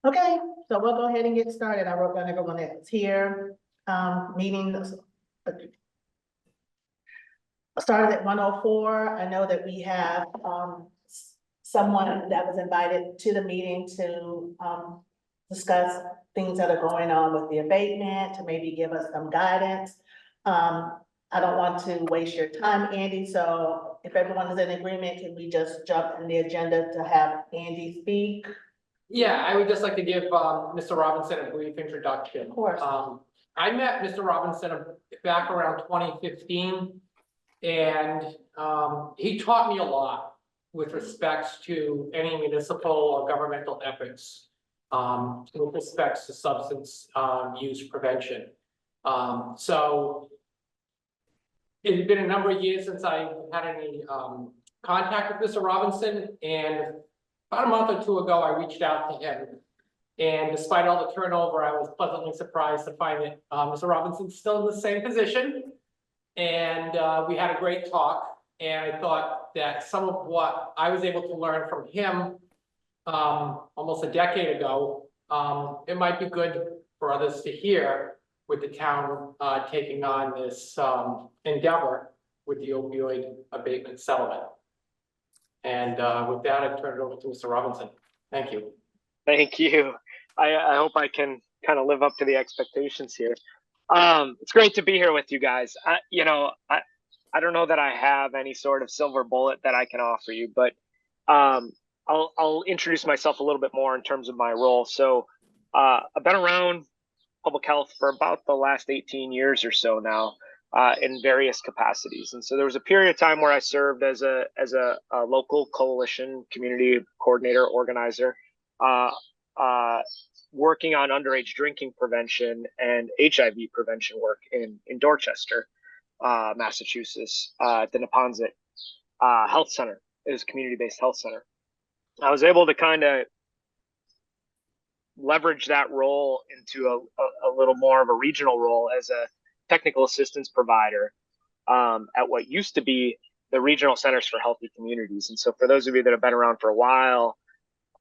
Okay, so we'll go ahead and get started. I wrote down everyone that's here. Meeting started at 1:04. I know that we have someone that was invited to the meeting to discuss things that are going on with the abatement, to maybe give us some guidance. I don't want to waste your time, Andy, so if everyone is in agreement, can we just jump in the agenda to have Andy speak? Yeah, I would just like to give Mr. Robinson a brief introduction. Of course. I met Mr. Robinson back around 2015, and he taught me a lot with respects to any municipal or governmental efforts with respects to substance use prevention. So it's been a number of years since I had any contact with Mr. Robinson, and about a month or two ago, I reached out to him. And despite all the turnover, I was pleasantly surprised to find that Mr. Robinson's still in the same position. And we had a great talk. And I thought that some of what I was able to learn from him almost a decade ago, it might be good for others to hear with the town taking on this endeavor with the opioid abatement settlement. And with that, I turn it over to Mr. Robinson. Thank you. Thank you. I hope I can kind of live up to the expectations here. It's great to be here with you guys. I don't know that I have any sort of silver bullet that I can offer you, but I'll introduce myself a little bit more in terms of my role. So I've been around public health for about the last 18 years or so now. In various capacities. And so there was a period of time where I served as a local coalition community coordinator, organizer, working on underage drinking prevention and HIV prevention work in Dorchester, Massachusetts, at the Neponset Health Center. It is a community-based health center. I was able to kind of leverage that role into a little more of a regional role as a technical assistance provider at what used to be the Regional Centers for Healthy Communities. And so for those of you that have been around for a while,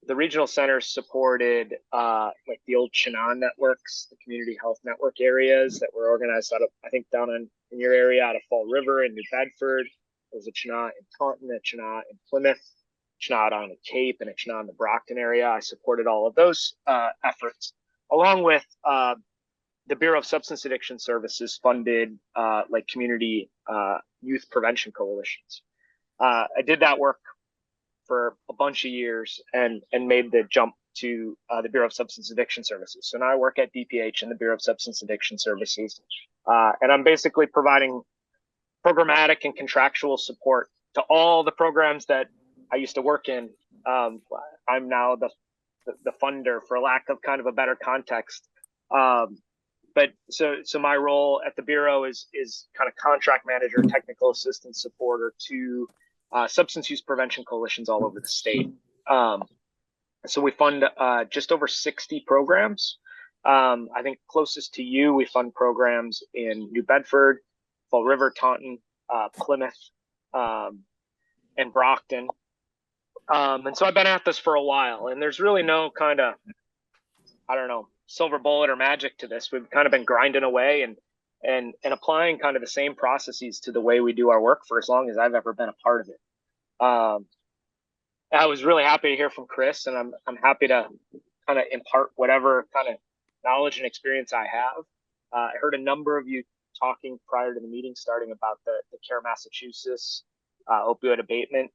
the regional centers supported like the old Chenal networks, the community health network areas that were organized out of, I think down in your area, out of Fall River in New Bedford. There was a Chenal in Taunton, a Chenal in Plymouth, Chenal on the Cape, and a Chenal in the Brockton area. I supported all of those efforts, along with the Bureau of Substance Addiction Services funded like community youth prevention coalitions. I did that work for a bunch of years and made the jump to the Bureau of Substance Addiction Services. So now I work at DPH in the Bureau of Substance Addiction Services. And I'm basically providing programmatic and contractual support to all the programs that I used to work in. I'm now the funder, for lack of kind of a better context. But so my role at the Bureau is kind of contract manager, technical assistance supporter to substance use prevention coalitions all over the state. So we fund just over 60 programs. I think closest to you, we fund programs in New Bedford, Fall River, Taunton, Plymouth, and Brockton. And so I've been at this for a while, and there's really no kind of, I don't know, silver bullet or magic to this. We've kind of been grinding away and applying kind of the same processes to the way we do our work for as long as I've ever been a part of it. I was really happy to hear from Chris, and I'm happy to kind of impart whatever kind of knowledge and experience I have. I heard a number of you talking prior to the meeting starting about the Care Massachusetts opioid abatement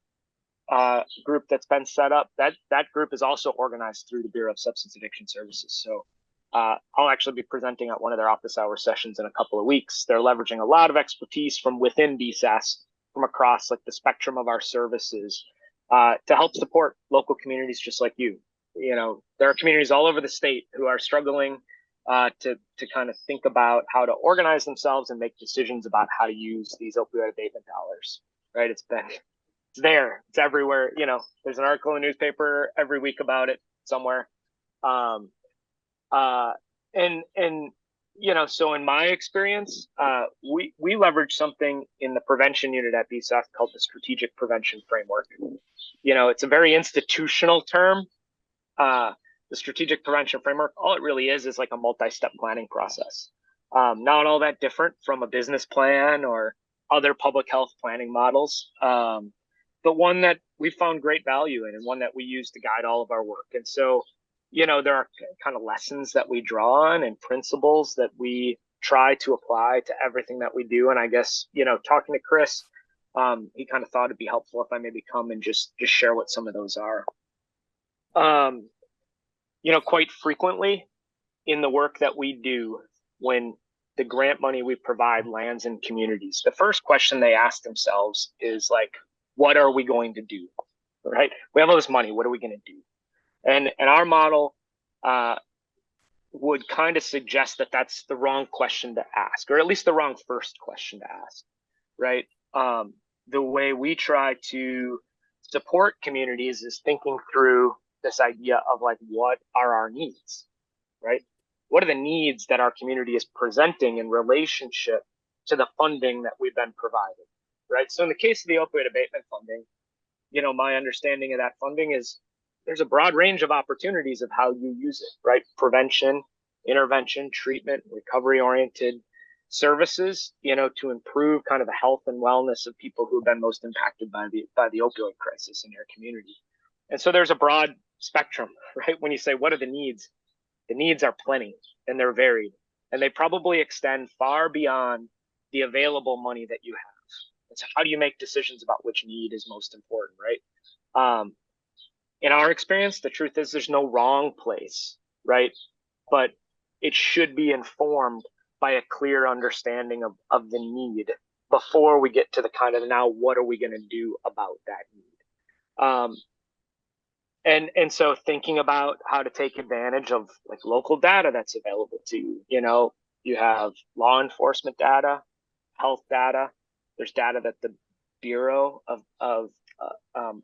group that's been set up. That group is also organized through the Bureau of Substance Addiction Services. So I'll actually be presenting at one of their office hour sessions in a couple of weeks. They're leveraging a lot of expertise from within BSAS, from across like the spectrum of our services, to help support local communities just like you. You know, there are communities all over the state who are struggling to kind of think about how to organize themselves and make decisions about how to use these opioid abatement dollars. Right? It's there. It's everywhere. You know, there's an article in the newspaper every week about it somewhere. And you know, so in my experience, we leverage something in the prevention unit at BSAF called the Strategic Prevention Framework. You know, it's a very institutional term. the strategic prevention framework, all it really is like a multi-step planning process. Not all that different from a business plan or other public health planning models, but one that we found great value in and one that we use to guide all of our work. And so, there are kind of lessons that we draw on and principles that we try to apply to everything that we do. And I guess, talking to Chris, he kind of thought it'd be helpful if I maybe come and just share what some of those are. Quite frequently in the work that we do, when the grant money we provide lands in communities, the first question they ask themselves is like, what are we going to do? Right? We have all this money. What are we going to do? And our model would kind of suggest that that's the wrong question to ask, or at least the wrong first question to ask, right? The way we try to support communities is thinking through this idea of like, what are our needs, right? What are the needs that our community is presenting in relationship to the funding that we've been provided, right? So in the case of the opioid abatement funding, my understanding of that funding is there's a broad range of opportunities of how you use it, right? Prevention, intervention, treatment, recovery-oriented services, to improve kind of the health and wellness of people who have been most impacted by the opioid crisis in their community. And so there's a broad spectrum, right? When you say, what are the needs are plenty and they're varied, and they probably extend far beyond the available money that you have. And so how do you make decisions about which need is most important, right? In our experience, the truth is there's no wrong place, right? But it should be informed by a clear understanding of the need before we get to the kind of now, what are we going to do about that need? And so thinking about how to take advantage of like local data that's available to you, you have law enforcement data, health data, there's data that the Bureau of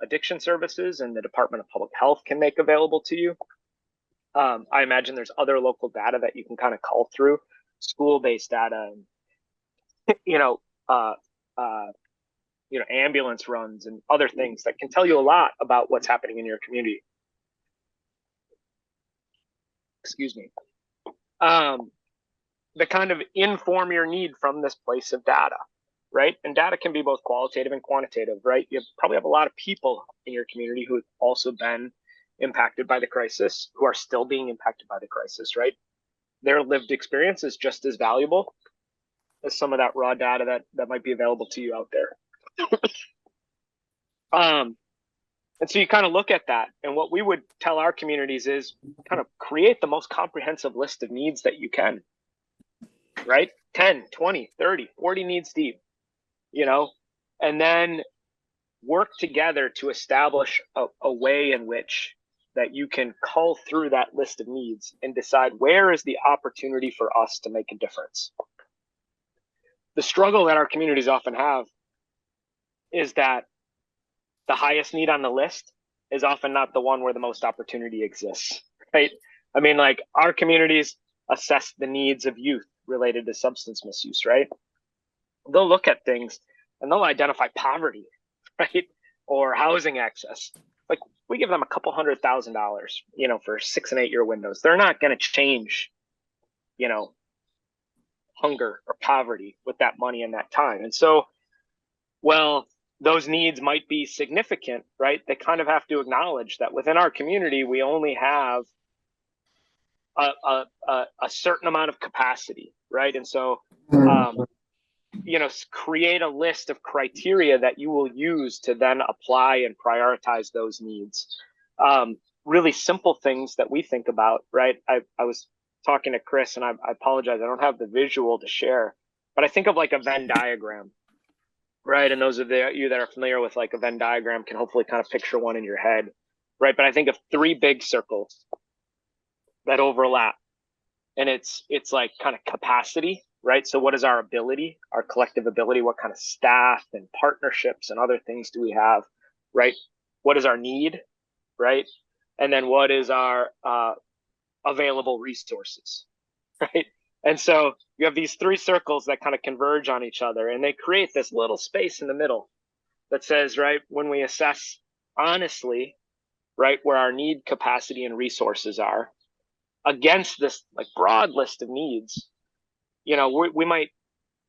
Addiction Services and the Department of Public Health can make available to you. I imagine there's other local data that you can kind of cull through, school-based data, and ambulance runs and other things that can tell you a lot about what's happening in your community. Excuse me. That kind of inform your need from this place of data, right? And data can be both qualitative and quantitative, right? You probably have a lot of people in your community who have also been impacted by the crisis, who are still being impacted by the crisis, right? Their lived experience is just as valuable as some of that raw data that might be available to you out there. And so you kind of look at that, and what we would tell our communities is kind of create the most comprehensive list of needs that you can, right? 10, 20, 30, 40 needs deep, and then work together to establish a way in which that you can cull through that list of needs and decide where is the opportunity for us to make a difference. The struggle that our communities often have is that the highest need on the list is often not the one where the most opportunity exists, right? I mean, like our communities assess the needs of youth related to substance misuse, right? They'll look at things and they'll identify poverty, right? Or housing access. Like we give them a couple $100,000, for 6 and 8 year windows. They're not going to change, hunger or poverty with that money and that time. And so, well, those needs might be significant, right? They kind of have to acknowledge that within our community, we only have a certain amount of capacity, right? And so, create a list of criteria that you will use to then apply and prioritize those needs. Really simple things that we think about, right? I was talking to Chris, and I apologize, I don't have the visual to share, but I think of like a Venn diagram, right? And those of you that are familiar with like a Venn diagram can hopefully kind of picture one in your head, right? But I think of 3 big circles that overlap, and it's like kind of capacity, right? So what is our ability, our collective ability? What kind of staff and partnerships and other things do we have, right? What is our need, right? And then what is our available resources, right? And so you have these 3 circles that kind of converge on each other, and they create this little space in the middle that says, right, when we assess honestly right, where our need, capacity, and resources are, against this like broad list of needs, we might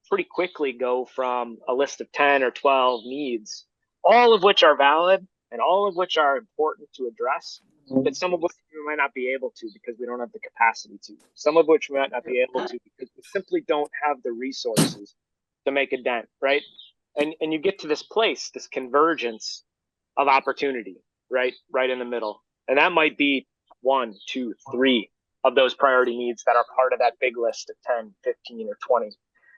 pretty quickly go from a list of 10 or 12 needs, all of which are valid and all of which are important to address, but some of which we might not be able to because we don't have the capacity to. Some of which we might not be able to because we simply don't have the resources to make a dent, right? And you get to this place, this convergence of opportunity, right in the middle. And that might be 1, 2, 3 of those priority needs that are part of that big list of 10, 15, or 20.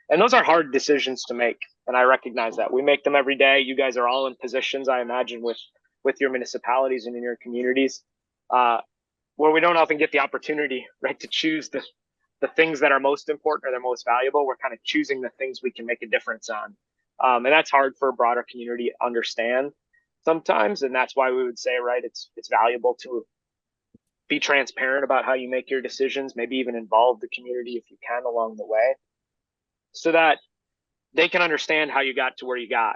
And those are hard decisions to make. And I recognize that. We make them every day. You guys are all in positions, I imagine, with your municipalities and in your communities, where we don't often get the opportunity, right, to choose the things that are most important or they're most valuable. We're kind of choosing the things we can make a difference on. And that's hard for a broader community to understand sometimes. And that's why we would say, right, it's valuable to be transparent about how you make your decisions, maybe even involve the community if you can along the way, so that they can understand how you got to where you got.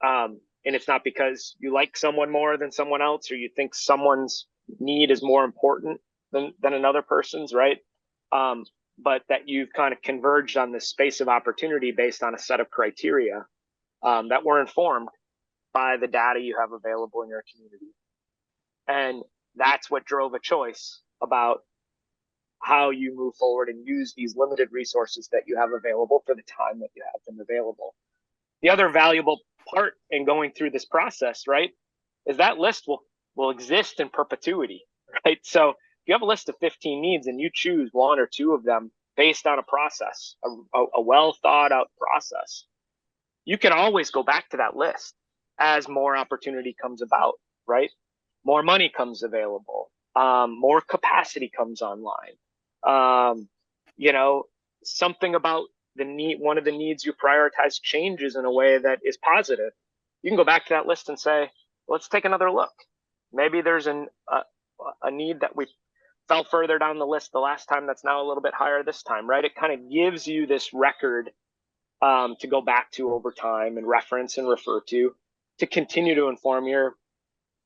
And it's not because you like someone more than someone else, or you think someone's need is more important than another person's, right? But that you've kind of converged on this space of opportunity based on a set of criteria that were informed by the data you have available in your community. And that's what drove a choice about how you move forward and use these limited resources that you have available for the time that you have them available. The other valuable part in going through this process, right, is that list will exist in perpetuity, right? So if you have a list of 15 needs and you choose 1 or 2 of them based on a process, a well thought out process, you can always go back to that list as more opportunity comes about, right? More money comes available, more capacity comes online. Something about the need, one of the needs you prioritize changes in a way that is positive. You can go back to that list and say, let's take another look. Maybe there's a need that we fell further down the list the last time that's now a little bit higher this time, right? It kind of gives you this record to go back to over time and reference and refer to continue to inform your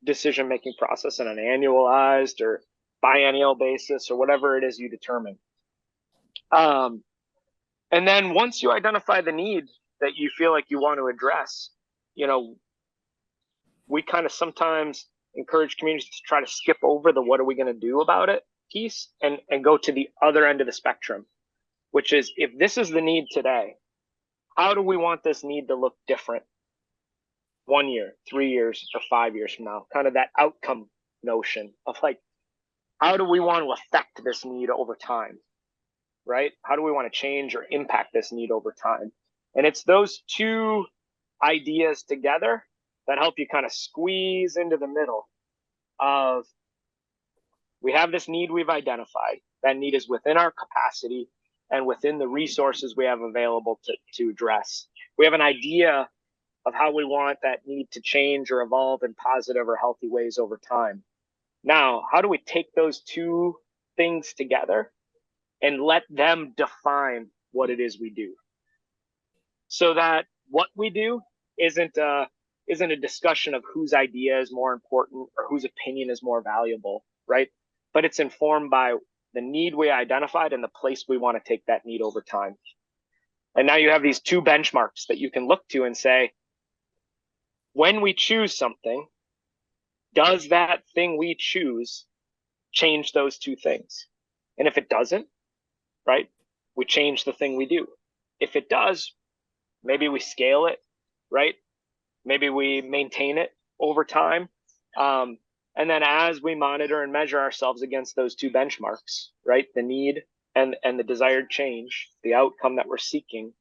decision-making process on an annualized or biennial basis or whatever it is you determine. And then once you identify the need that you feel like you want to address, we kind of sometimes encourage communities to try to skip over the what are we going to do about it piece and go to the other end of the spectrum, which is, if this is the need today, how do we want this need to look different 1 year, 3 years, or 5 years from now? Kind of that outcome notion of like, how do we want to affect this need over time, right? How do we want to change or impact this need over time? And it's those two ideas together that help you kind of squeeze into the middle of, we have this need we've identified. That need is within our capacity and within the resources we have available to address. We have an idea of how we want that need to change or evolve in positive or healthy ways over time. Now, how do we take those two things together and let them define what it is we do, so that what we do isn't a discussion of whose idea is more important or whose opinion is more valuable, right? But it's informed by the need we identified and the place we want to take that need over time. And now you have these two benchmarks that you can look to and say, when we choose something, does that thing we choose change those two things? And if it doesn't, right, we change the thing we do. If it does, maybe we scale it, right? Maybe we maintain it over time. And then as we monitor and measure ourselves against those two benchmarks, right, the need and the desired change, the outcome that we're seeking,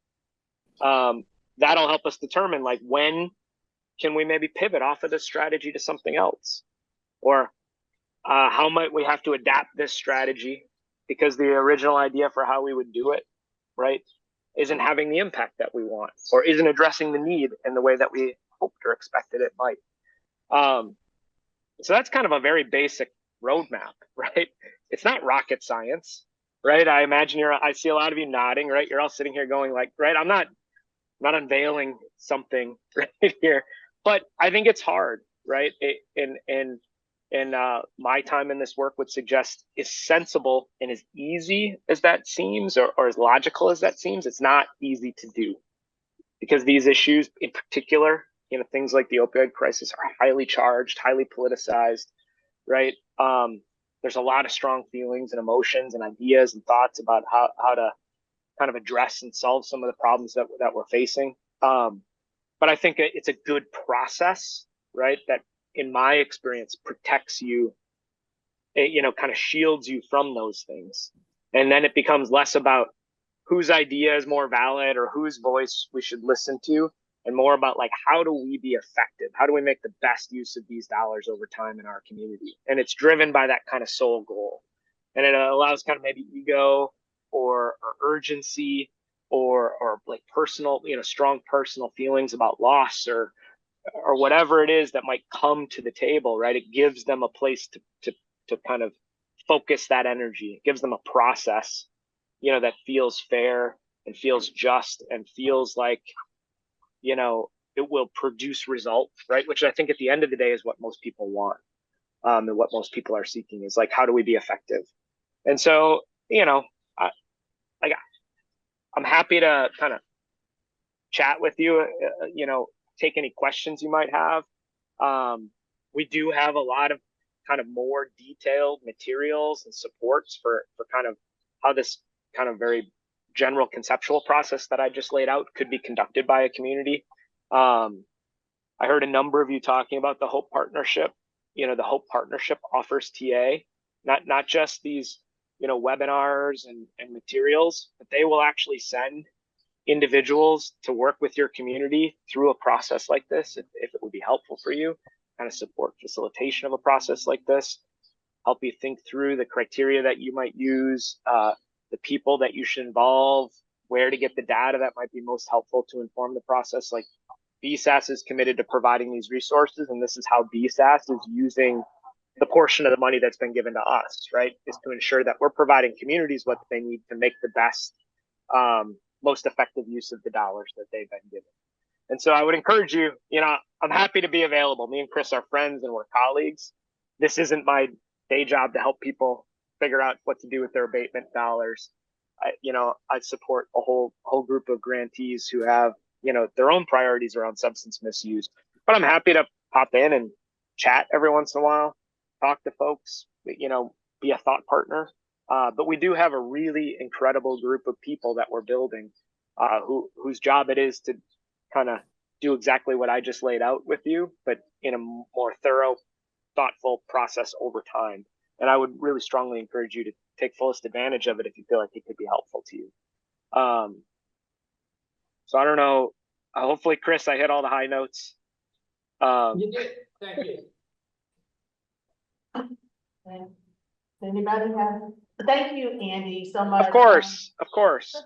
that'll help us determine, like, when can we maybe pivot off of this strategy to something else? Or how might we have to adapt this strategy because the original idea for how we would do it, right, isn't having the impact that we want, or isn't addressing the need in the way that we hoped or expected it might. So that's kind of a very basic roadmap, right? It's not rocket science, right? I imagine I see a lot of you nodding, right? You're all sitting here going like, right, I'm not unveiling something right here, but I think it's hard, right? And my time in this work would suggest is sensible and as easy as that seems, or as logical as that seems, it's not easy to do, because these issues in particular, things like the opioid crisis are highly charged, highly politicized, right? There's a lot of strong feelings and emotions and ideas and thoughts about how to kind of address and solve some of the problems that we're facing. But I think it's a good process, right? That in my experience protects you, kind of shields you from those things. And then it becomes less about whose idea is more valid or whose voice we should listen to, and more about like, how do we be effective? How do we make the best use of these dollars over time in our community? And it's driven by that kind of sole goal. And it allows kind of maybe ego or urgency or like personal, strong personal feelings about loss or whatever it is that might come to the table, right? It gives them a place to kind of focus that energy. It gives them a process, that feels fair and feels just and feels like, it will produce results, right? Which I think at the end of the day is what most people want. And what most people are seeking is like, how do we be effective? And so, I'm happy to kind of chat with you, take any questions you might have. We do have a lot of kind of more detailed materials and supports for kind of how this kind of very general conceptual process that I just laid out could be conducted by a community. I heard a number of you talking about the Hope Partnership. The Hope Partnership offers TA, not just these, webinars and materials, but they will actually send individuals to work with your community through a process like this, if it would be helpful for you, kind of support facilitation of a process like this, help you think through the criteria that you might use, the people that you should involve, where to get the data that might be most helpful to inform the process. Like BSAS is committed to providing these resources, and this is how BSAS is using the portion of the money that's been given to us, right? Is to ensure that we're providing communities what they need to make the best, most effective use of the dollars that they've been given. And so I would encourage you, I'm happy to be available. Me and Chris are friends and we're colleagues. This isn't my day job to help people figure out what to do with their abatement dollars. I support a whole group of grantees who have, their own priorities around substance misuse. But I'm happy to pop in and chat every once in a while, talk to folks, be a thought partner. But we do have a really incredible group of people that we're building, whose job it is to kind of do exactly what I just laid out with you, but in a more thorough, thoughtful process over time. And I would really strongly encourage you to take fullest advantage of it if you feel like it could be helpful to you. So I don't know. Hopefully, Chris, I hit all the high notes. You did. Thank you. Anybody have? Thank you, Andy, so much. Of course. So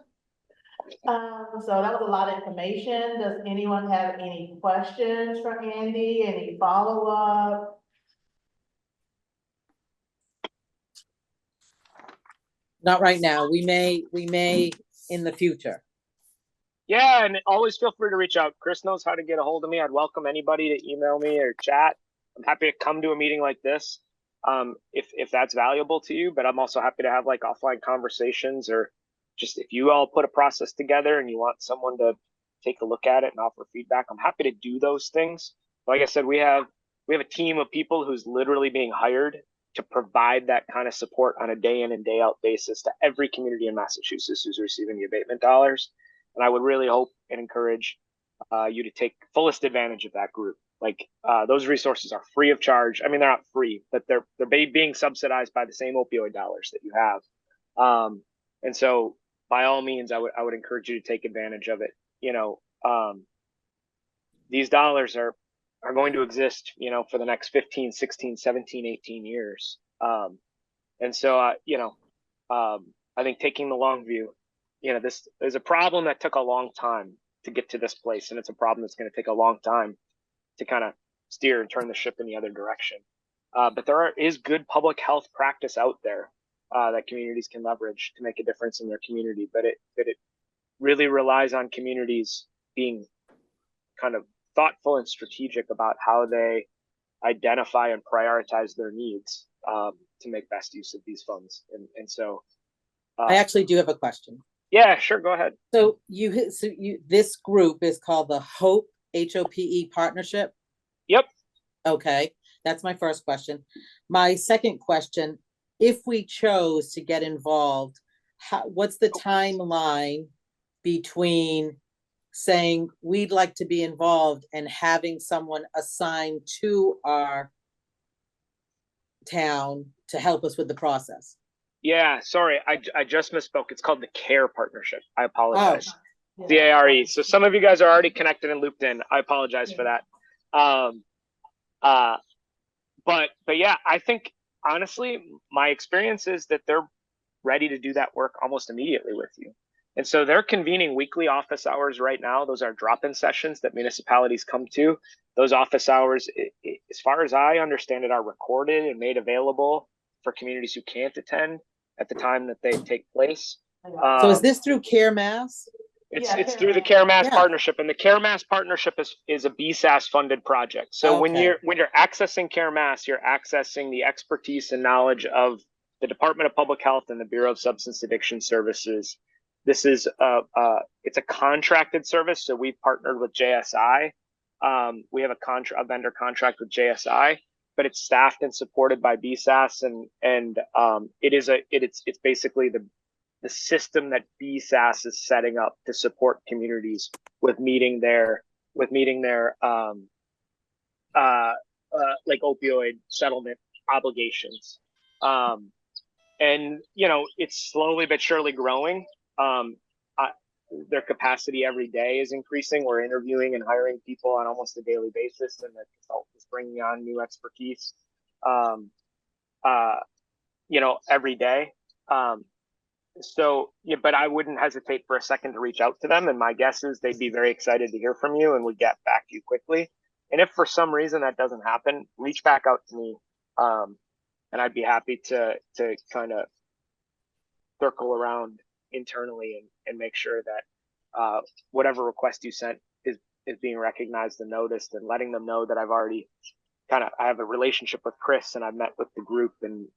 that was a lot of information. Does anyone have any questions for Andy? Any follow-up? Not right now. We may in the future. Yeah, and always feel free to reach out. Chris knows how to get a hold of me. I'd welcome anybody to email me or chat. I'm happy to come to a meeting like this, if that's valuable to you. But I'm also happy to have like offline conversations, or just if you all put a process together and you want someone to take a look at it and offer feedback, I'm happy to do those things. Like I said, we have a team of people who's literally being hired to provide that kind of support on a day in and day out basis to every community in Massachusetts who's receiving the abatement dollars. And I would really hope and encourage you to take fullest advantage of that group. Like those resources are free of charge. I mean, they're not free, but they're being subsidized by the same opioid dollars that you have. And so by all means, I would encourage you to take advantage of it. These dollars are going to exist, for the next 15, 16, 17, 18 years. And so, I think taking the long view, this is a problem that took a long time to get to this place. And it's a problem that's going to take a long time to kind of steer and turn the ship in the other direction. But there is good public health practice out there that communities can leverage to make a difference in their community. But it really relies on communities being kind of thoughtful and strategic about how they identify and prioritize their needs to make best use of these funds. And so I actually do have a question. yeah, sure, go ahead. So this group is called the Hope, HOPE Partnership? Yep. Okay, that's my first question. My second question, if we chose to get involved, what's the timeline between saying we'd like to be involved and having someone assigned to our town to help us with the process? Yeah, sorry, I just misspoke. It's called the CARE Partnership. I apologize. Yeah. DAART. So some of you guys are already connected and looped in. I apologize for that. But yeah, I think honestly, my experience is that they're ready to do that work almost immediately with you. And so they're convening weekly office hours right now. Those are drop-in sessions that municipalities come to. Those office hours, as far as I understand it, are recorded and made available for communities who can't attend at the time that they take place. So is this through Care Mass? It's through the Care Mass Yeah. Partnership, and the Care Mass Partnership is a BSAS funded project. So when Okay. you're accessing Care Mass, you're accessing the expertise and knowledge of the Department of Public Health and the Bureau of Substance Addiction Services. This is it's a contracted service, so we've partnered with JSI. We have a vendor contract with JSI, but it's staffed and supported by BSAS, and it's basically the system that BSAS is setting up to support communities with meeting their like opioid settlement obligations. And it's slowly but surely growing. Their capacity every day is increasing. We're interviewing and hiring people on almost a daily basis, and the consultant is bringing on new expertise every day. So, yeah, but I wouldn't hesitate for a second to reach out to them. And my guess is they'd be very excited to hear from you and would get back to you quickly. And if for some reason that doesn't happen, reach back out to me. And I'd be happy to kind of circle around internally and make sure that whatever request you sent is being recognized and noticed, and letting them know that I have a relationship with Chris, and I've met with the group and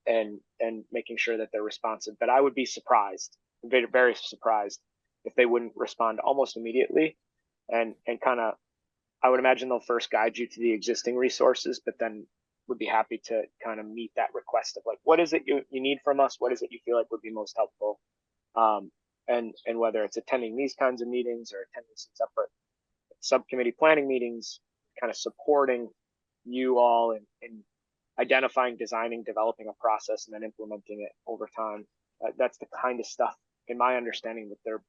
making sure that they're responsive. But I would be surprised, very, very surprised, if they wouldn't respond almost immediately. And I would imagine they'll first guide you to the existing resources, but then would be happy to kind of meet that request of like, what is it you need from us? What is it you feel like would be most helpful? And whether it's attending these kinds of meetings or attending some separate subcommittee planning meetings, kind of supporting you all in identifying, designing, developing a process, and then implementing it over time. That's the kind of stuff, in my understanding, that they're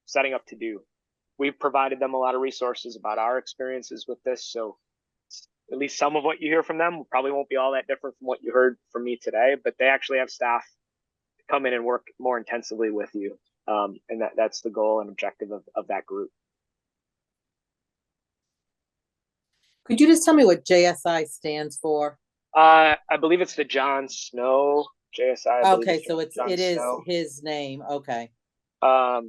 setting up to do. We've provided them a lot of resources about our experiences with this, so at least some of what you hear from them probably won't be all that different from what you heard from me today, but they actually have staff come in and work more intensively with you. And that's the goal and objective of that group. Could you just tell me what JSI stands for? I believe it's the John Snow JSI. Okay, so it is Snow. his name. Okay. Yeah.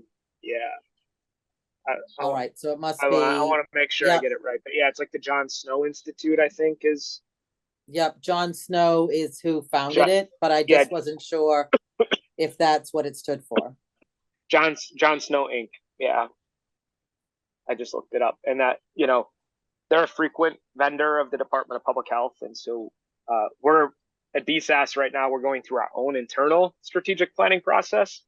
All right, so it must I be. want to make sure I get it right, but yeah, it's like the John Snow Institute, I think is. Yep, John Snow is who founded it, but I just wasn't sure if that's what it stood for. John Snow Inc. Yeah. I just looked it up, and that, they're a frequent vendor of the Department of Public Health. And so we're at BSAS right now, we're going through our own internal strategic planning process,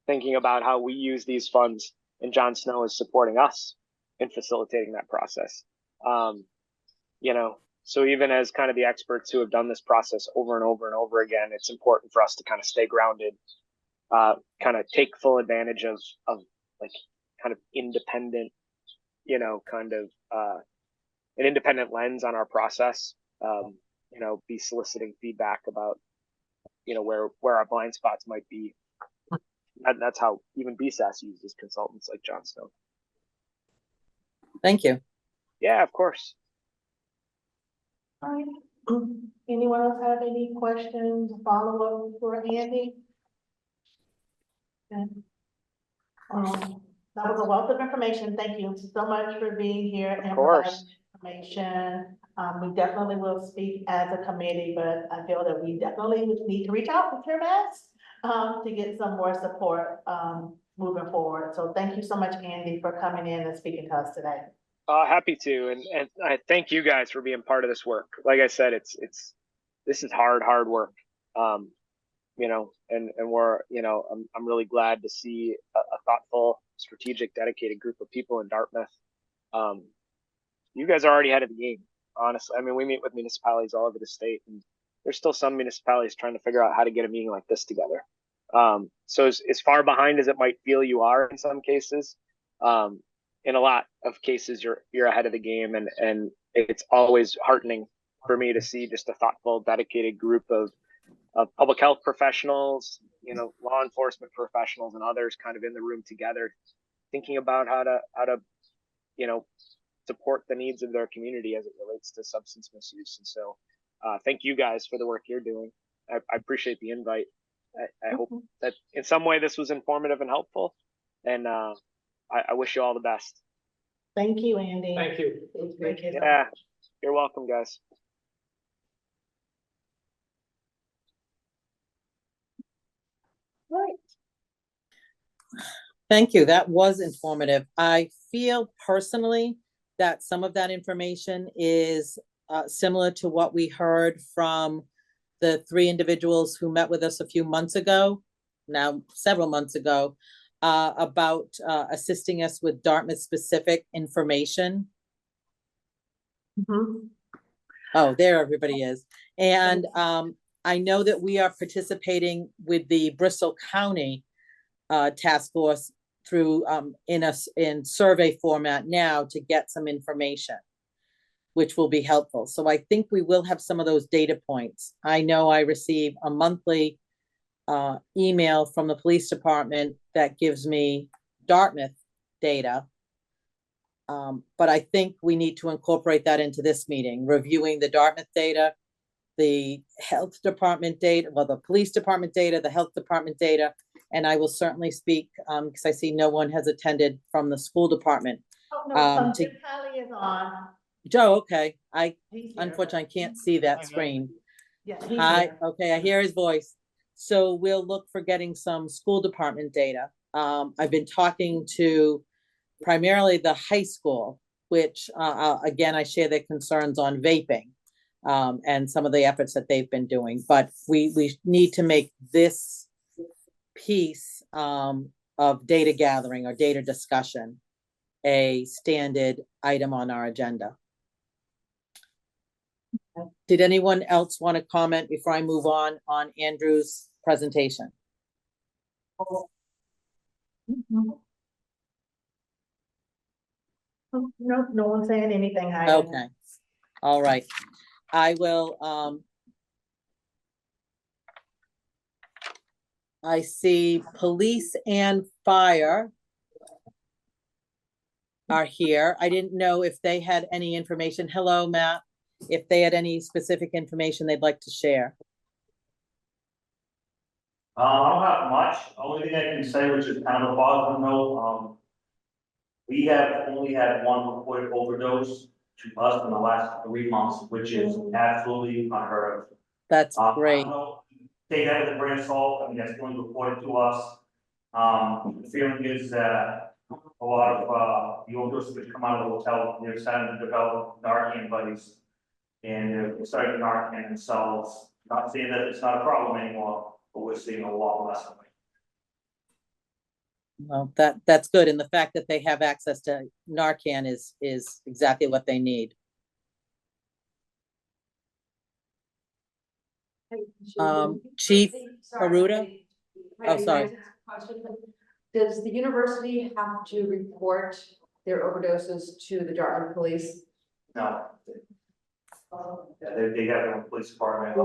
thinking about how we use these funds, and John Snow is supporting us in facilitating that process. So even as kind of the experts who have done this process over and over and over again, it's important for us to kind of stay grounded, kind of take full advantage of like kind of independent, an independent lens on our process, be soliciting feedback about, where our blind spots might be. And that's how even BSAS uses consultants like John Snow. Thank you. Yeah, of course. All right. Anyone else have any questions, follow up for Andy? Okay. That was a wealth of information. Thank you so much for being here and providing information. We definitely will speak as a committee, but I feel that we definitely need to reach out with your best to get some more support, moving forward. So thank you so much, Andy, for coming in and speaking to us today. Happy to, and I thank you guys for being part of this work. Like I said, this is hard work. You know, and we're, you know, I'm really glad to see a thoughtful, strategic, dedicated group of people in Dartmouth. You guys are already ahead of the game, honestly. I mean, we meet with municipalities all over the state, and there's still some municipalities trying to figure out how to get a meeting like this together. So as far behind as it might feel you are in some cases, in a lot of cases you're ahead of the game, and it's always heartening for me to see just a thoughtful, dedicated group of public health professionals, you know, law enforcement professionals, and others kind of in the room together, thinking about how to, you know, support the needs of their community as it relates to substance misuse. And so, thank you guys for the work you're doing. I appreciate the invite. I hope that in some way this was informative and helpful. And I wish you all the best. Thank you, Andy. Thank you. Thank you. Yeah, you're welcome, guys. Right. Thank you. That was informative. I feel personally that some of that information is similar to what we heard from the 3 individuals who met with us a few months ago, now several months ago, about assisting us with Dartmouth specific information. Mhm. Oh, there everybody is. And I know that we are participating with the Bristol County task force through in survey format now to get some information, which will be helpful. So I think we will have some of those data points. I know I receive a monthly email from the police department that gives me Dartmouth data. But I think we need to incorporate that into this meeting, reviewing the Dartmouth data, the health department data, well, the police department data, the health department data, and I will certainly speak, because I see no one has attended from the school department. Oh, no, Jim Talley is on. Joe, okay, He's here. unfortunately, I can't see that screen. Yeah, he's Hi, here. okay, I hear his voice. So we'll look for getting some school department data. I've been talking to primarily the high school, which, again, I share their concerns on vaping, and some of the efforts that they've been doing, but we need to make this piece, of data gathering or data discussion a standard item on our agenda. Did anyone else want to comment before I move on Andrew's presentation? Mhm. No, no one's saying anything. Heidi. Okay, all right. I will, I see police and fire are here. I didn't know if they had any information. Hello, Matt. If they had any specific information they'd like to share. I don't have much. Only thing I can say, which is kind of a positive note, we have only had one reported overdose to us in the last 3 months, which is absolutely unheard of. That's great. Take that with a grain of salt. I mean, that's only reported to us. The feeling is that a lot of the overdoses which come out of the hotel, they're starting to develop Narcan buddies, and they're starting to Narcan themselves. Not saying that it's not a problem anymore, but we're seeing a lot less of it. Well, that's good. And the fact that they have access to Narcan is exactly what they need. Chief Aruda? Oh, sorry. Does the university have to report their overdoses to the Dartmouth police? No. Yeah, they have their own police department.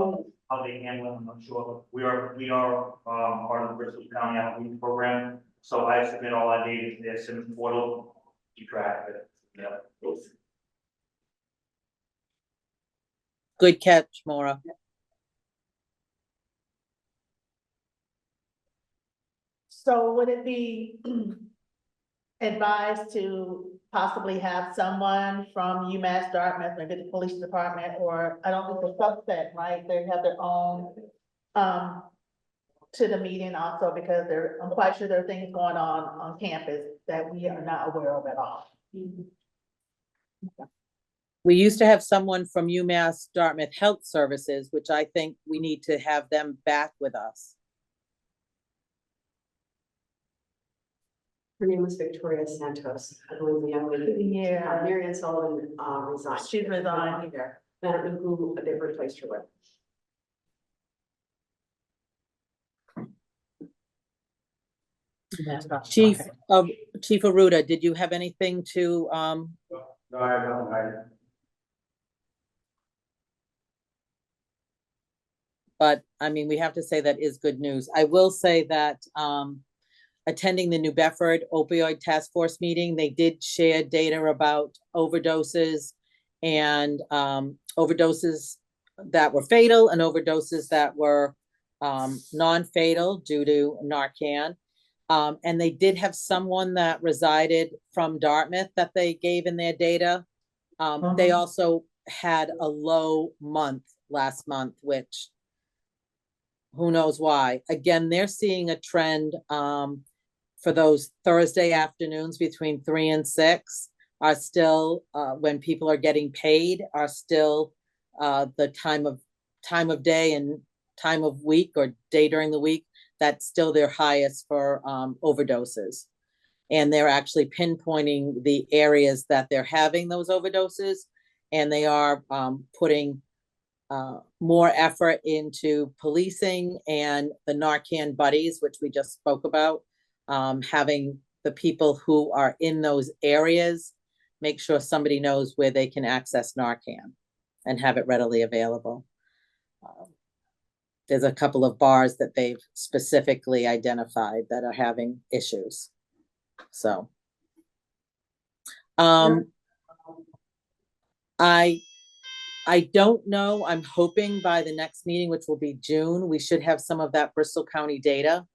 How they handle it, I'm not sure. We are part of the Bristol County Outreach Program. So I submit all our data to their Simmons portal, keep track of it. Yeah. Good catch, Maura. So would it be advised to possibly have someone from UMass Dartmouth, maybe the police department, or I don't think the subset, right? They have their own, to the meeting also, because I'm quite sure there are things going on campus that we are not aware of at all. We used to have someone from UMass Dartmouth Health Services, which I think we need to have them back with us. Her name was Victoria Santos, I believe the young lady. Yeah. Marianne Sullivan, resigned. She resigned. There. I don't know who they replaced her with. Chief, Chief Aruda, did you have anything to, No, I don't, but I mean, we have to say that is good news. I will say that, attending the New Bedford opioid task force meeting, they did share data about overdoses and, overdoses that were fatal and overdoses that were, non-fatal due to Narcan. And they did have someone that resided from Dartmouth that they gave in their data. They also had a low month last month, which who knows why. Again, they're seeing a trend for those Thursday afternoons between 3 and 6 are still, when people are getting paid, are still the time of day and time of week or day during the week. That's still their highest for overdoses. And they're actually pinpointing the areas that they're having those overdoses. And they are putting more effort into policing and the Narcan buddies, which we just spoke about, having the people who are in those areas make sure somebody knows where they can access Narcan and have it readily available. There's a couple of bars that they've specifically identified that are having issues. So, I don't know. I'm hoping by the next meeting, which will be June, we should have some of that Bristol County data.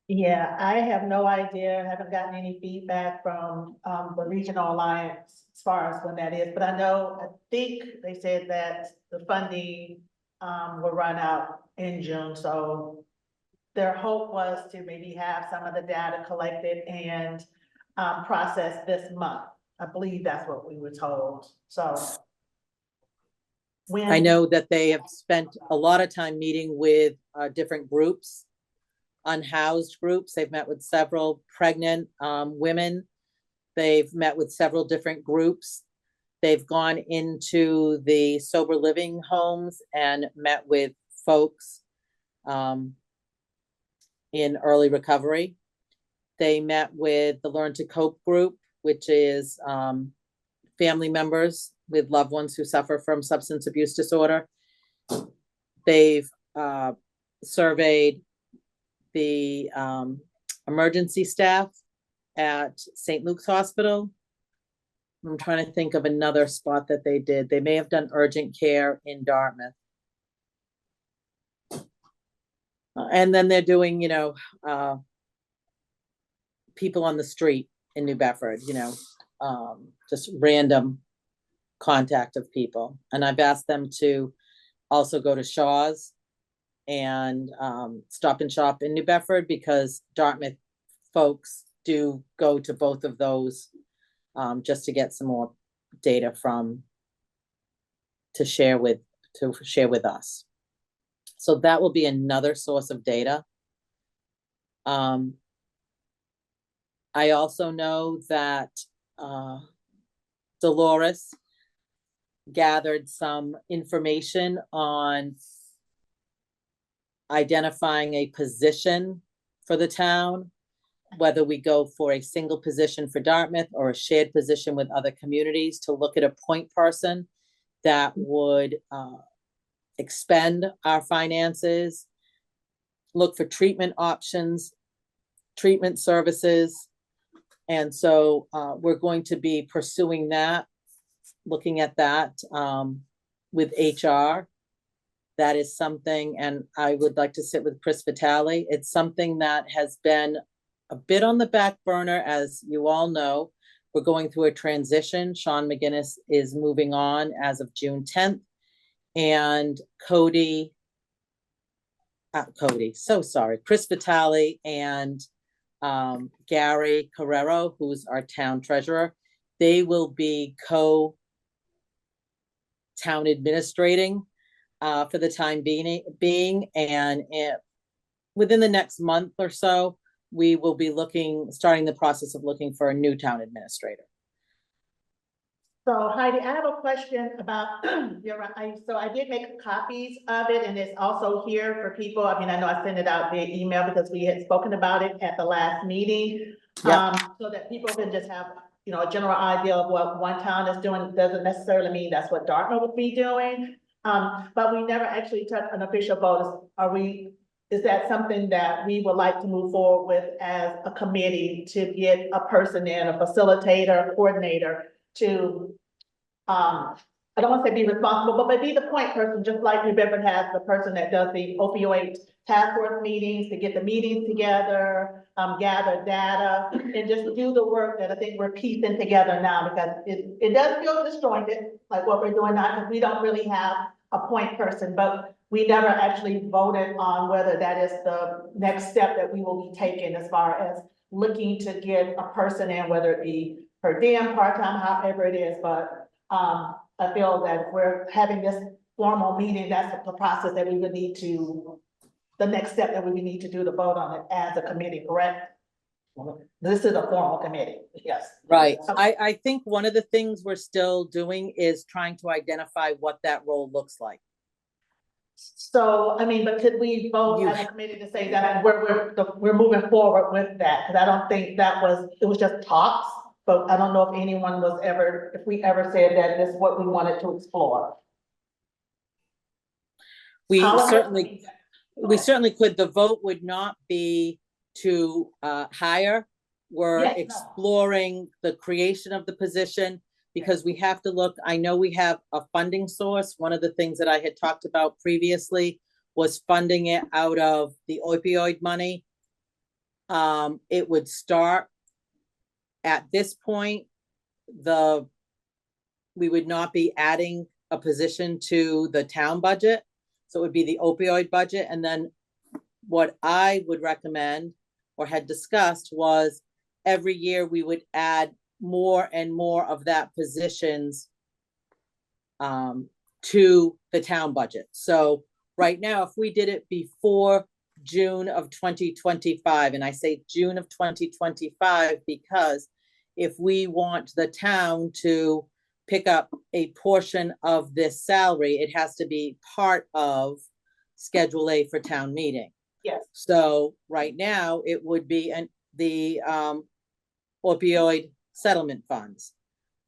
Yeah, I have no idea, haven't gotten any feedback from the Regional Alliance as far as when that is, but I think they said that the funding will run out in June, so their hope was to maybe have some of the data collected and processed this month. I believe that's what we were told, so. I know that they have spent a lot of time meeting with different groups, unhoused groups. They've met with several pregnant women. They've met with several different groups. They've gone into the sober living homes and met with folks in early recovery. They met with the Learn to Cope group, which is family members with loved ones who suffer from substance abuse disorder. They've surveyed the emergency staff at St. Luke's Hospital. I'm trying to think of another spot that they did. They may have done urgent care in Dartmouth. And then they're doing, people on the street in New Bedford, just random contact of people. And I've asked them to also go to Shaw's and Stop and Shop in New Bedford, because Dartmouth folks do go to both of those just to get some more data to share with us. So that will be another source of data. I also know that Dolores gathered some information on identifying a position for the town, whether we go for a single position for Dartmouth or a shared position with other communities, to look at a point person that would expend our finances, look for treatment options, treatment services. And so we're going to be pursuing that, looking at that with HR, that is something, and I would like to sit with Chris Vitale. It's something that has been a bit on the back burner, as you all know. We're going through a transition. Sean McGinnis is moving on as of June 10th. And Chris Vitale and Gary Carrero, who's our town treasurer, they will be town administrating for the time being, and within the next month or so, we will be starting the process of looking for a new town administrator. So Heidi, I have a question about so I did make copies of it, and it's also here for people. I mean, I know I sent it out via email because we had spoken about it at the last meeting. Yeah. So that people can just have, a general idea of what one town is doing. Doesn't necessarily mean that's what Dartmouth would be doing. But we never actually took an official vote. Is that something that we would like to move forward with as a committee to get a person in, a facilitator, coordinator to, I don't want to say be responsible, but be the point person, just like New Bedford has the person that does the opioid task force meetings, to get the meetings together, gather data, and just do the work that I think we're piecing together now, because it does feel disjointed, like what we're doing now, because we don't really have a point person, but we never actually voted on whether that is the next step that we will be taking as far as looking to get a person in, whether it be per diem, part-time, however it is, but I feel that if we're having this formal meeting, that's the process that we would need to, the next step that we would need to do to vote on it as a committee, correct? This is a formal committee, yes. Right. So- I think one of the things we're still doing is trying to identify what that role looks like. So, I mean, but could we vote as a committee to say that we're moving forward with that? Because I don't think it was just talks, but I don't know if anyone if we ever said that this is what we wanted to explore. We However- certainly could. The vote would not be to hire. We're Yes, no. exploring the creation of the position, because we have to look, I know we have a funding source. One of the things that I had talked about previously was funding it out of the opioid money. It would start at this point, we would not be adding a position to the town budget. So it would be the opioid budget. And then what I would recommend or had discussed was every year we would add more and more of that positions to the town budget. So right now, if we did it before June of 2025, and I say June of 2025, because if we want the town to pick up a portion of this salary, it has to be part of Schedule A for town meeting. Yes. So right now, it would be the opioid settlement funds.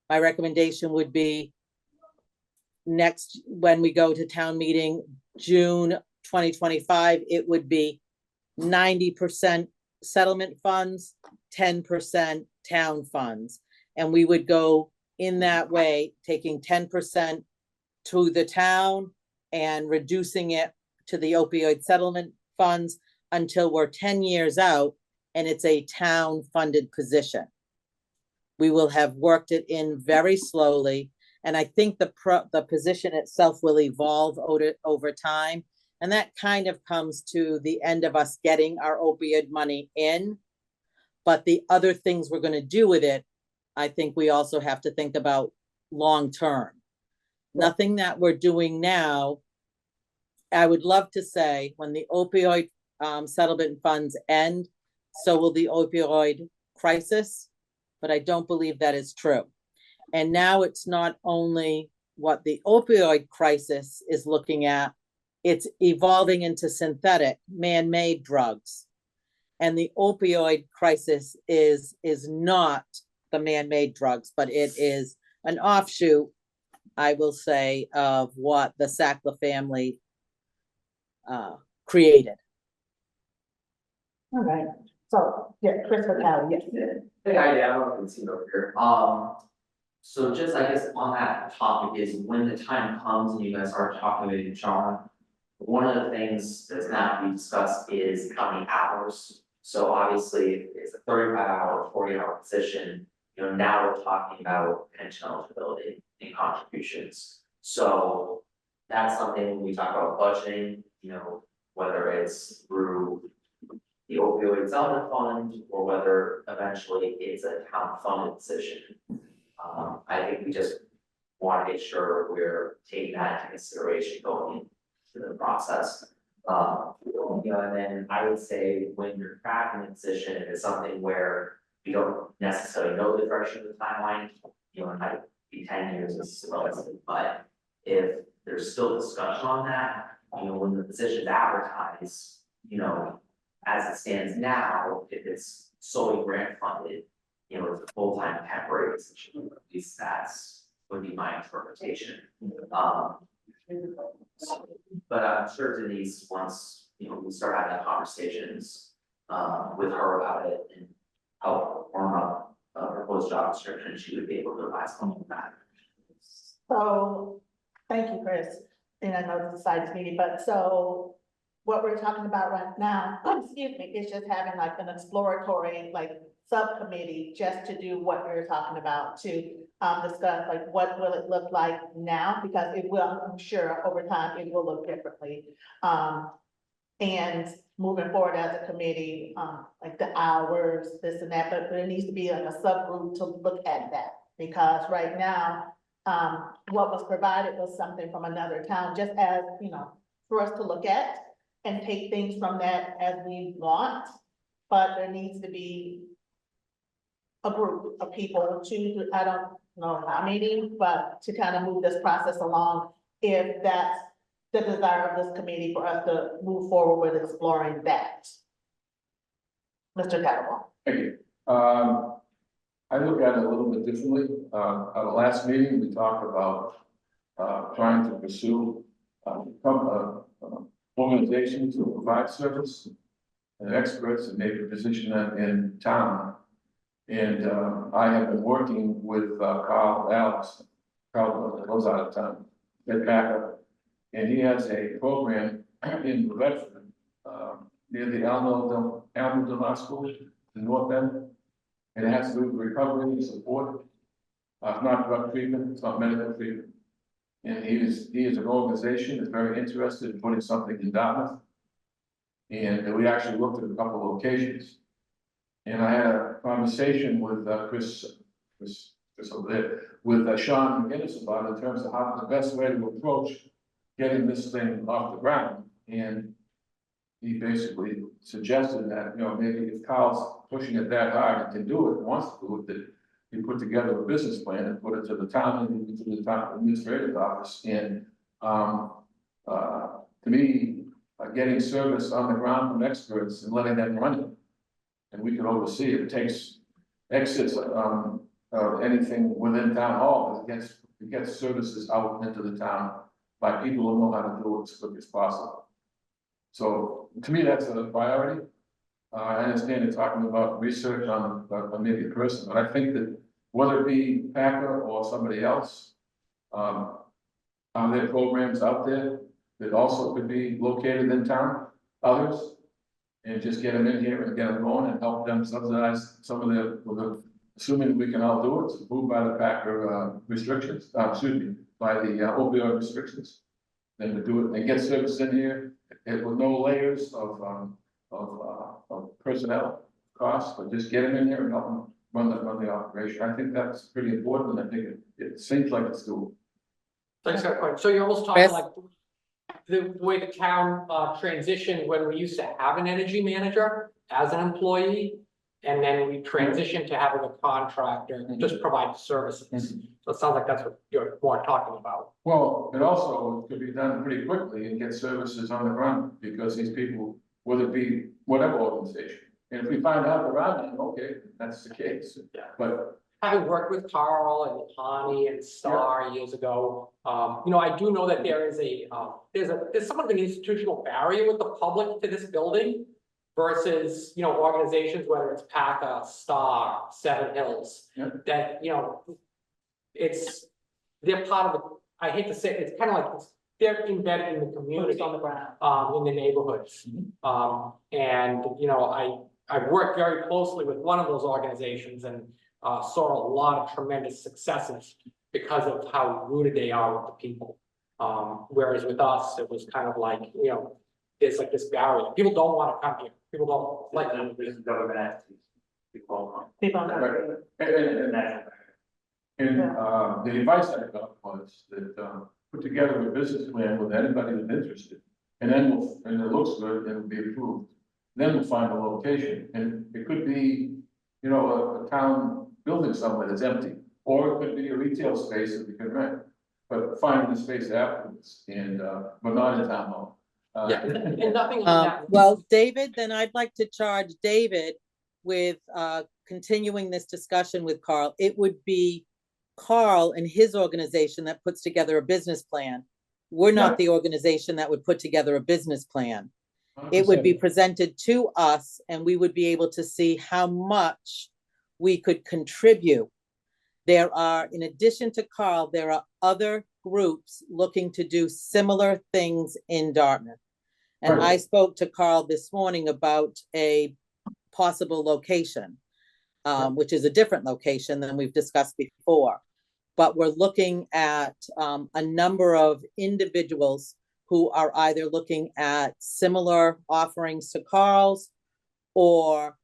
My recommendation would be next, when we go to town meeting, June 2025, it would be 90% settlement funds, 10% town funds. And we would go in that way, taking 10% to the town and reducing it to the opioid settlement funds until we're 10 years out and it's a town funded position. We will have worked it in very slowly. And I think the position itself will evolve over time. And that kind of comes to the end of us getting our opioid money in. But the other things we're going to do with it, I think we also have to think about long-term. Nothing that we're doing now. I would love to say when the opioid settlement funds end, so will the opioid crisis, but I don't believe that is true. And now it's not only what the opioid crisis is looking at, it's evolving into synthetic, man-made drugs. And the opioid crisis is not the man-made drugs, but it is an offshoot, I will say, of what the Sackler family created. All right, so, yeah, Chris Vitale, yes. Hey, I don't know if you can see it over here. So just, I guess, on that topic is when the time comes and you guys are talking to John, one of the things that's not being discussed is how many hours. So obviously, if it's a 35-hour, 40-hour position, now we're talking about pension eligibility and contributions. So that's something when we talk about budgeting, whether it's through the opioid settlement fund or whether eventually it's a town funded position. I think we just want to make sure we're taking that into consideration going into the process. And then I would say when you're tracking the position, if it's something where you don't necessarily know the direction of the timeline, it might be 10 years as relative, but if there's still discussion on that, when the position's advertised, as it stands now, if it's solely grant funded, it's a full-time temporary position, at least that's would be my interpretation. But I'm sure Denise, once, we start having conversations, with her about it and help form up a proposed job description, she would be able to advise on that. So, thank you, Chris, and I know it's a science meeting, but so what we're talking about right now, excuse me, is just having like an exploratory, like, subcommittee just to do what we're talking about, to discuss like what will it look like now, because it will, I'm sure over time it will look differently. And moving forward as a committee, like the hours, this and that, but there needs to be like a subgroup to look at that. Because right now, what was provided was something from another town, just as, for us to look at and take things from that as we want. But there needs to be a group of people to, I don't know how many, but to kind of move this process along, if that's the desire of this committee for us to move forward with exploring that. Mr. Catterwall. Thank you. I look at it a little bit differently. At the last meeting, we talked about trying to pursue organizations to provide service and experts and maybe position them in town. And I have been working with Carl goes out of town, Ed Packer, and he has a program in New Bedford, near the Alamo School in North End. And it has to do with recovery and support, not drug treatment, it's not medical treatment. And he is an organization that's very interested in putting something in Dartmouth. And we actually looked at a couple of locations. And I had a conversation with Chris over there, with Sean McGinnis about it in terms of how the best way to approach getting this thing off the ground. And he basically suggested that, maybe if Kyle's pushing it that hard and can do it, wants to do it, that he put together a business plan and put it to the town and to the town administrative office. And to me, getting service on the ground from experts and letting them run it, and we can oversee it. It takes exits anything within town hall, but it gets services out into the town by people who know how to do it as quick as possible. So to me, that's a priority. I understand you're talking about research on maybe a person, but I think that whether it be Packer or somebody else, are there programs out there that also could be located in town, others? And just get them in here and get them going and help them subsidize some of assuming we can all do it, it's approved by the Packer restrictions, by the opioid restrictions. Then to do it and get service in here, with no layers of personnel costs, but just get them in here and help them run the operation. I think that's pretty important, and I think it seems like it's doable. Thanks for that point. So you're almost talking like the way the town transitioned when we used to have an energy manager as an employee. And then we transitioned to having a contractor just provide services. So it sounds like that's what you're more talking about. Well, it also could be done pretty quickly and get services on the ground, because these people, whether it be whatever organization, and if we find out they're out, then okay, that's the case. Yeah. But Having worked with Carl and Connie and Star years ago, I do know that there is there's somewhat of an institutional barrier with the public to this building versus, organizations, whether it's Packer, Star, Seven Hills, that, they're part of the, I hate to say it, it's kind of like they're embedded in the community. Boots on the ground. In the neighborhoods. And, you know, I've worked very closely with one of those organizations and saw a lot of tremendous successes because of how rooted they are with the people. Whereas with us, it was kind of like, you know, there's like this barrier. People don't want to come here. People don't like them. There's government entities. People. People on the Right. ground. And National. the advice I got was that, put together a business plan with anybody that's interested. And then and it looks good, and it'll be approved. Then we'll find a location, and it could be, you know, a town building somewhere that's empty. Or it could be a retail space that we can rent, but finding the space afterwards, and, but not in town hall. Yeah, and nothing on that. Well, David, then I'd like to charge David with continuing this discussion with Carl. It would be Carl and his organization that puts together a business plan. We're Yeah. not the organization that would put together a business plan. It would be presented to us and we would be able to see how much we could contribute. There are, in addition to Carl, there are other groups looking to do similar things in Dartmouth. And I Right. spoke to Carl this morning about a possible location, which is a different location than we've discussed before. But we're looking at a number of individuals who are either looking at similar offerings to Carl's or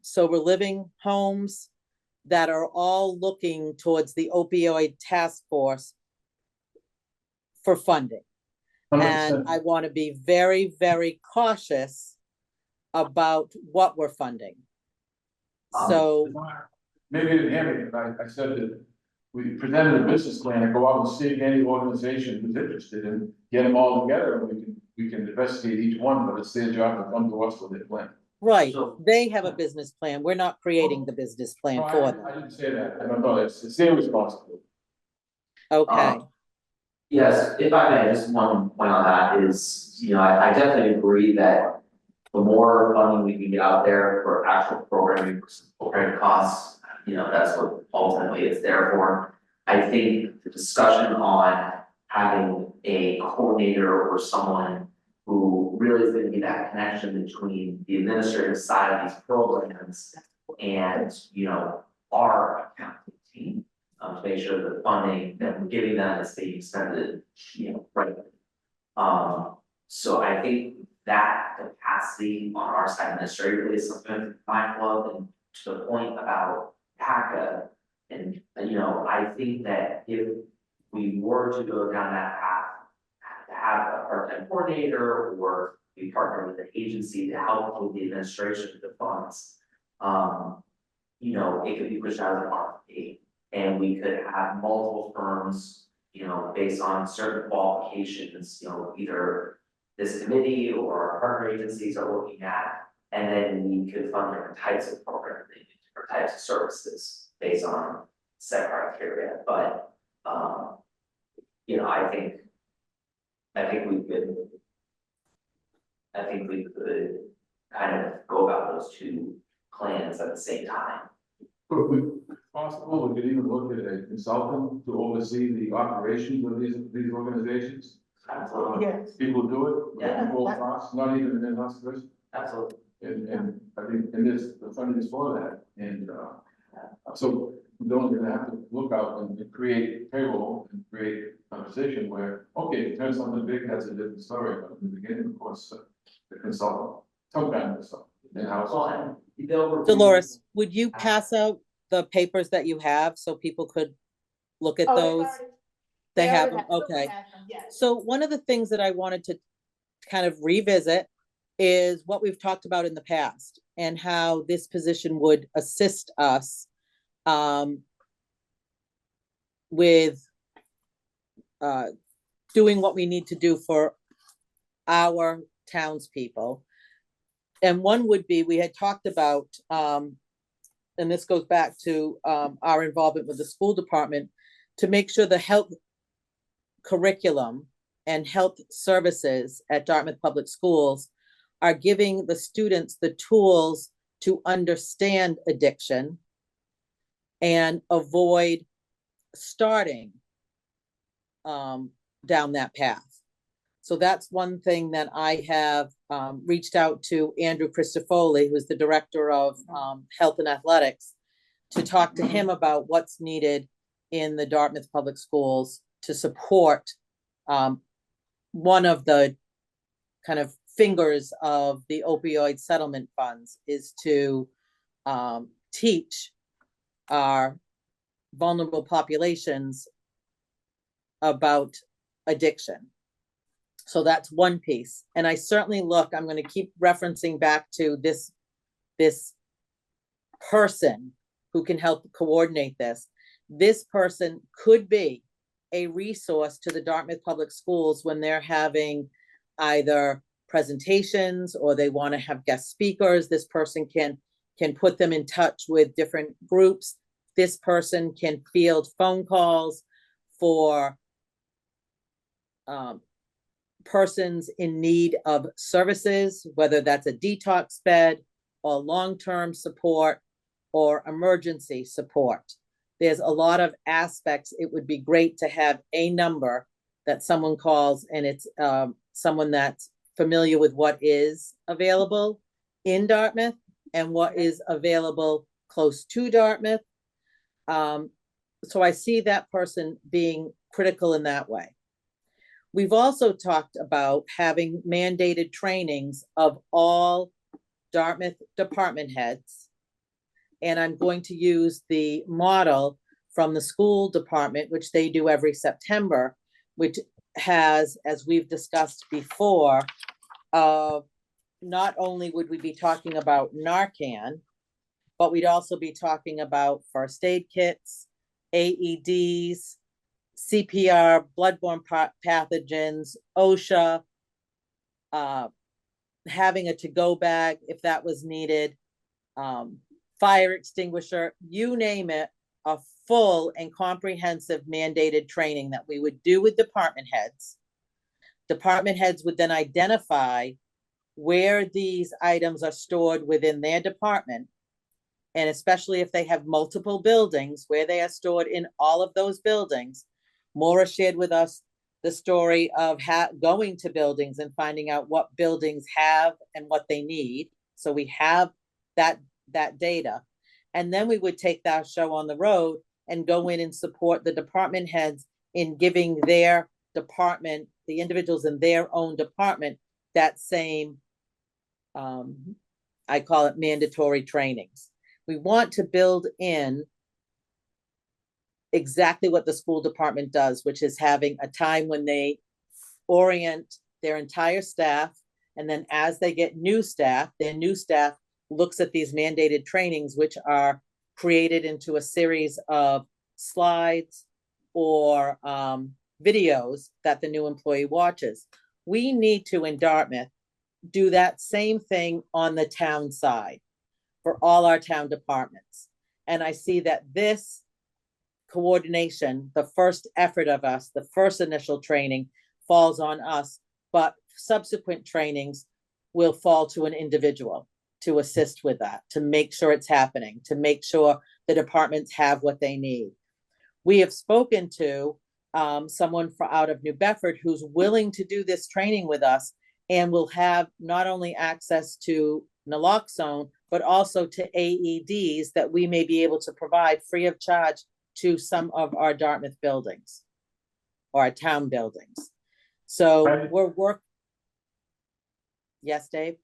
sober living homes that are all looking towards the opioid task force for funding. And 100%. I want to be very, very cautious about what we're funding. So, Maybe you didn't hear me, but I said that we presented a business plan and go out and see any organization who's interested and get them all together, and we can investigate each one, but it's their job to come to us with their plan. right, So- they have a business plan. We're not creating the business plan No, for I them. didn't say that, I don't know, it's their responsibility. Okay, Yes, if I may, just one point on that is, you know, I definitely agree that the more funding we can get out there for actual programming, for program costs, you know, that's what ultimately it's there for. I think the discussion on having a coordinator or someone who really is gonna be that connection between the administrative side of these programs and, you know, our accounting team. To make sure that the funding that we're giving them is being expended, you know, right. So I think that capacity on our side administratively is something to be mindful of, and to the point about PACA. And, you know, I think that if we were to go down that path, to have a part-time coordinator or we partner with an agency to help with the administration of the funds. You know, it could be pushed out as an RFP. And we could have multiple firms, you know, based on certain qualifications, you know, either this committee or our partner agencies are looking at. And then we could fund different types of programs, different types of services based on set criteria, but, you know, I think we could kind of go about those two plans at the same time. But if possible, we could even look at a consultant to oversee the operations of these organizations. Absolutely, Yes. People do it, Yeah. full costs, not even an in-house person, absolutely. and I think, and this, the funding is for that, and, so we don't gonna have to look out and create payroll and create a position where, okay, if it turns something big, that's a different story, but in the beginning, of course, the consultant, some kind of consultant, in-house. Well, and they'll review- Dolores, would you pass out the papers that you have so people could look at Oh, those? They have them, already okay. have them, yes. So one of the things that I wanted to kind of revisit is what we've talked about in the past and how this position would assist us with doing what we need to do for our townspeople. And one would be, we had talked about, and this goes back to our involvement with the school department, to make sure the health curriculum and health services at Dartmouth Public Schools are giving the students the tools to understand addiction and avoid starting down that path. So that's one thing that I have reached out to Andrew Christofoli, who's the director of Health and Athletics, to talk to him about what's needed in the Dartmouth Public Schools to support one of the kind of fingers of the opioid settlement funds is to teach our vulnerable populations about addiction. So that's one piece. And I certainly I'm going to keep referencing back to this person who can help coordinate this. This person could be a resource to the Dartmouth Public Schools when they're having either presentations or they want to have guest speakers. This person can put them in touch with different groups. This person can field phone calls for persons in need of services, whether that's a detox bed or long-term support or emergency support. There's a lot of aspects. It would be great to have a number that someone calls, and it's someone that's familiar with what is available in Dartmouth and what is available close to Dartmouth. So I see that person being critical in that way. We've also talked about having mandated trainings of all Dartmouth department heads. And I'm going to use the model from the school department, which they do every September, which has, as we've discussed before, not only would we be talking about Narcan, but we'd also be talking about first aid kits, AEDs, CPR, bloodborne pathogens, OSHA, having a to-go bag if that was needed, fire extinguisher, you name it, a full and comprehensive mandated training that we would do with department heads. Department heads would then identify where these items are stored within their department, and especially if they have multiple buildings, where they are stored in all of those buildings. Maura shared with us the story of going to buildings and finding out what buildings have and what they need. So we have that data. And then we would take that show on the road and go in and support the department heads in giving their department, the individuals in their own department, that same, I call it mandatory trainings. We want to build in exactly what the school department does, which is having a time when they orient their entire staff. And then as they get new staff, their new staff looks at these mandated trainings, which are created into a series of slides or videos that the new employee watches. We need to, in Dartmouth, do that same thing on the town side for all our town departments. And I see that this coordination, the first effort of us, the first initial training falls on us, but subsequent trainings will fall to an individual to assist with that, to make sure it's happening, to make sure the departments have what they need. We have spoken to someone out of New Bedford who's willing to do this training with us and will have not only access to naloxone, but also to AEDs that we may be able to provide free of charge to some of our Dartmouth buildings or our town buildings. So Right. Yes, Dave?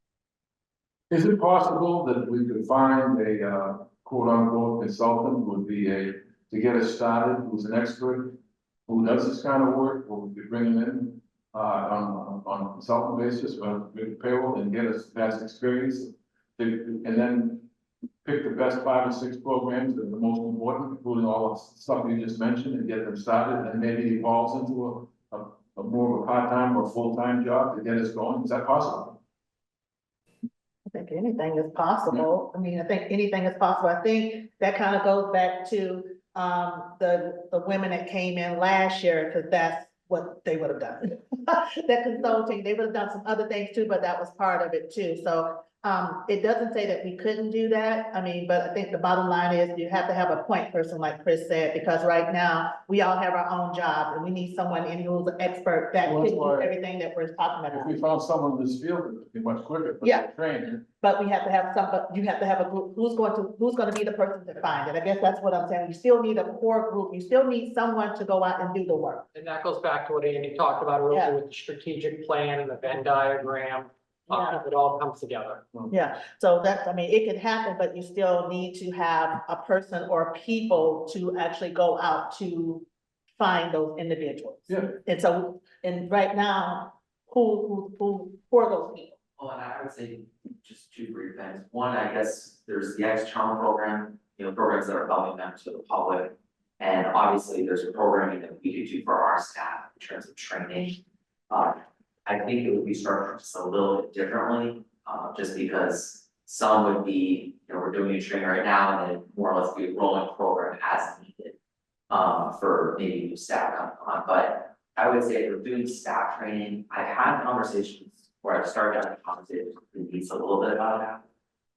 Is it possible that we could find a quote unquote consultant would be to get us started, who's an expert, who does this kind of work, or we could bring him in on a consultant basis, or with payroll and get us past experience, and then pick the best 5 or 6 programs that are the most important, including all the stuff you just mentioned, and get them started, and maybe it evolves into a more of a part-time or full-time job to get us going. Is that possible? I think anything is possible. I mean, I think anything is possible. I think that kind of goes back to the women that came in last year, because that's what they would have done. That consulting, they would have done some other things too, but that was part of it too. So It doesn't say that we couldn't do that. I mean, but I think the bottom line is you have to have a point person, like Chris said, because right now we all have our own jobs and we need someone in who's an expert that Well, can that's do why- everything that we're talking If about. we found someone in this field, it would be much quicker, but Yeah. training. But we have to have you have to have a group, who's gonna be the person to find it? I guess that's what I'm saying. You still need a core group. You still need someone to go out and do the work. And that goes back to what Andy talked about earlier Yeah. with the strategic plan and the Venn diagram. Yeah. It all comes together. Yeah, so that's, I mean, it can happen, but you still need to have a person or people to actually go out to find those individuals. Yeah. And so, and right now, who are those people? Well, and I would say just two brief things. One, I guess there's the external program, programs that are building them to the public. And obviously, there's a programming that we could do for our staff in terms of training. I think it would be structured just a little bit differently, just because some would be, we're doing a training right now and then more or less be a rolling program as needed. For maybe new staff coming on, but I would say if we're doing staff training, I've had conversations where I've started having conversations with needs a little bit about that.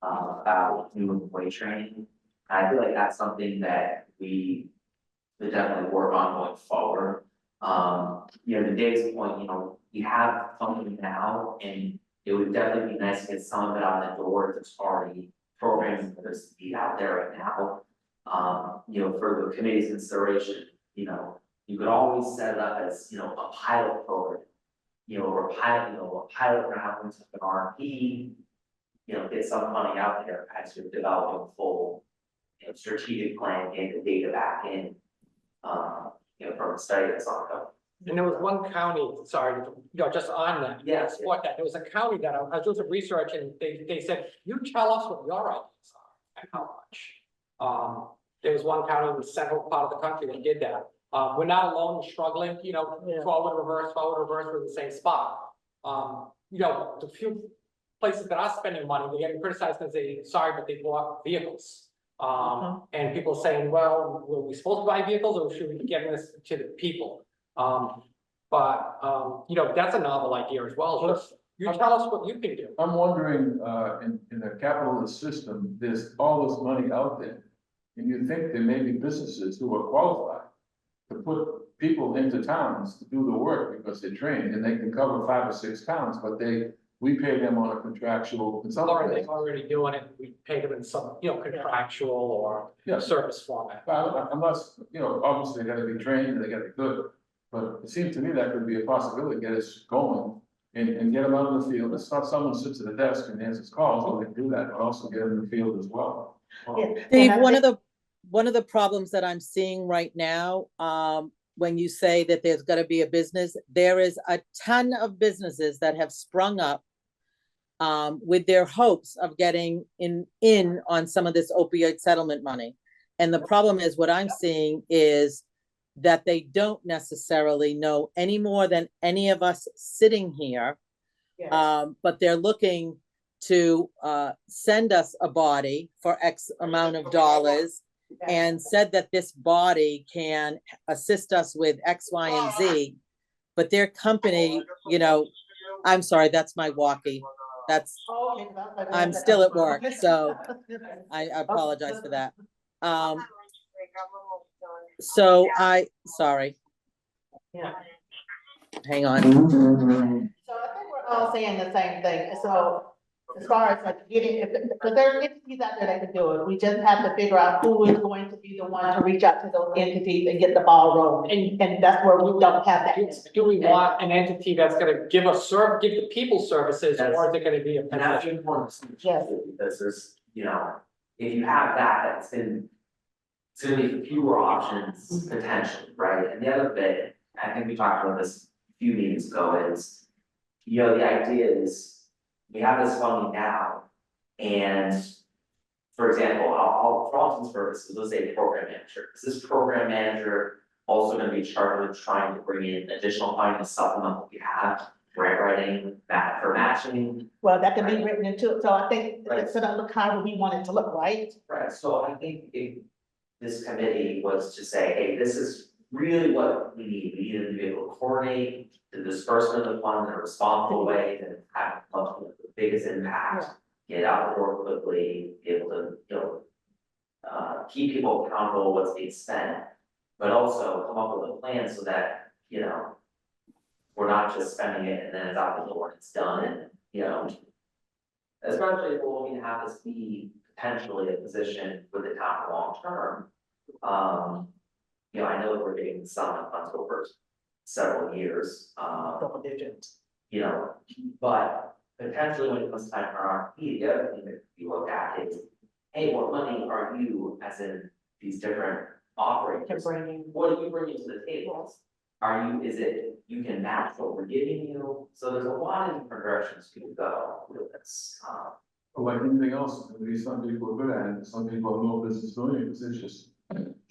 About new employee training. I feel like that's something that we would definitely work on going forward. To Dave's point, we have funding now and it would definitely be nice to get some of it out the door if there's already programs that there's need out there right now. For the committee's consideration, you could always set it up as, a pilot program. Or a pilot round, an RFP, get some money out there as you're developing a full, strategic plan, getting the data back in. From a study that's ongoing. And there was one county, sorry, just on that. Yes. What that, there was a county that I was doing some research and they said, you tell us what your ideas are and how much. There was one county in the central part of the country that did that. We're not alone in struggling, forward, reverse, we're in the same spot. The few places that are spending money, they're getting criticized because but they bought vehicles. And people saying, well, were we supposed to buy vehicles or should we be giving this to the people? That's a novel idea as well. Just, you tell us what you can do. I'm wondering, in the capitalist system, there's all this money out there. And you think there may be businesses who are qualified to put people into towns to do the work because they're trained and they can cover 5 or 6 towns, but we pay them on a contractual Or consultant. they're already doing it, we pay them in some, contractual or Yeah. service format. Unless, obviously they gotta be trained and they gotta be good. But it seems to me that could be a possibility, get us going and get them out in the field. It's not someone sits at a desk and answers calls, so they can do that, but also get them in the field as well. Yeah. Dave, And I one of the problems that I'm seeing right now, when you say that there's gonna be a business, there is a ton of businesses that have sprung up with their hopes of getting in on some of this opioid settlement money. And the problem is, what I'm seeing is that they don't necessarily know any more than any of us sitting here. Yes. But they're looking to send us a body for X amount of dollars and said that this body can assist us with X, Y, and Z. But their company, I'm sorry, that's my walkie. I'm still at work, so I apologize for that. Sorry, Yeah. hang on. So I think we're all saying the same thing. So as far as like getting, because there are entities out there that can do it. We just have to figure out who is going to be the one to reach out to those entities and get the ball rolling. And that's where we don't have that. Do we want an entity that's gonna give give the people services, or is it gonna be a And that's position? important, Yes. because there's, if you have that, it's gonna be fewer options potentially, right? And the other bit, I think we talked about this a few meetings ago, is, the idea is we have this funding now, and for example, for all intents and purposes, let's say program manager. Is this program manager also gonna be charged with trying to bring in additional funding to supplement what we have? Grant writing, for matching. Well, that can be written into it. So I think Right. it's gonna look how we want it to look, right? Right, so I think if this committee was to say, hey, this is really what we need to be able to coordinate the disbursement of funds in a responsible way that have the biggest impact. get out the door quickly, be able to, keep people accountable what's being spent, but also come up with a plan so that, we're not just spending it and then it's out the door and it's done, and, especially if we're looking to have this be potentially a position with the town long term. I know that we're getting some funds over several years, Double digits. but potentially when it comes time for RFP, the other thing that we look at is, hey, what money are you, as in these different operators, what are you bringing to the table? Is it, you can match what we're giving you? So there's a lot of different directions you can go with this. But like anything else, at least some people are good at it, some people have no business doing it, because it's just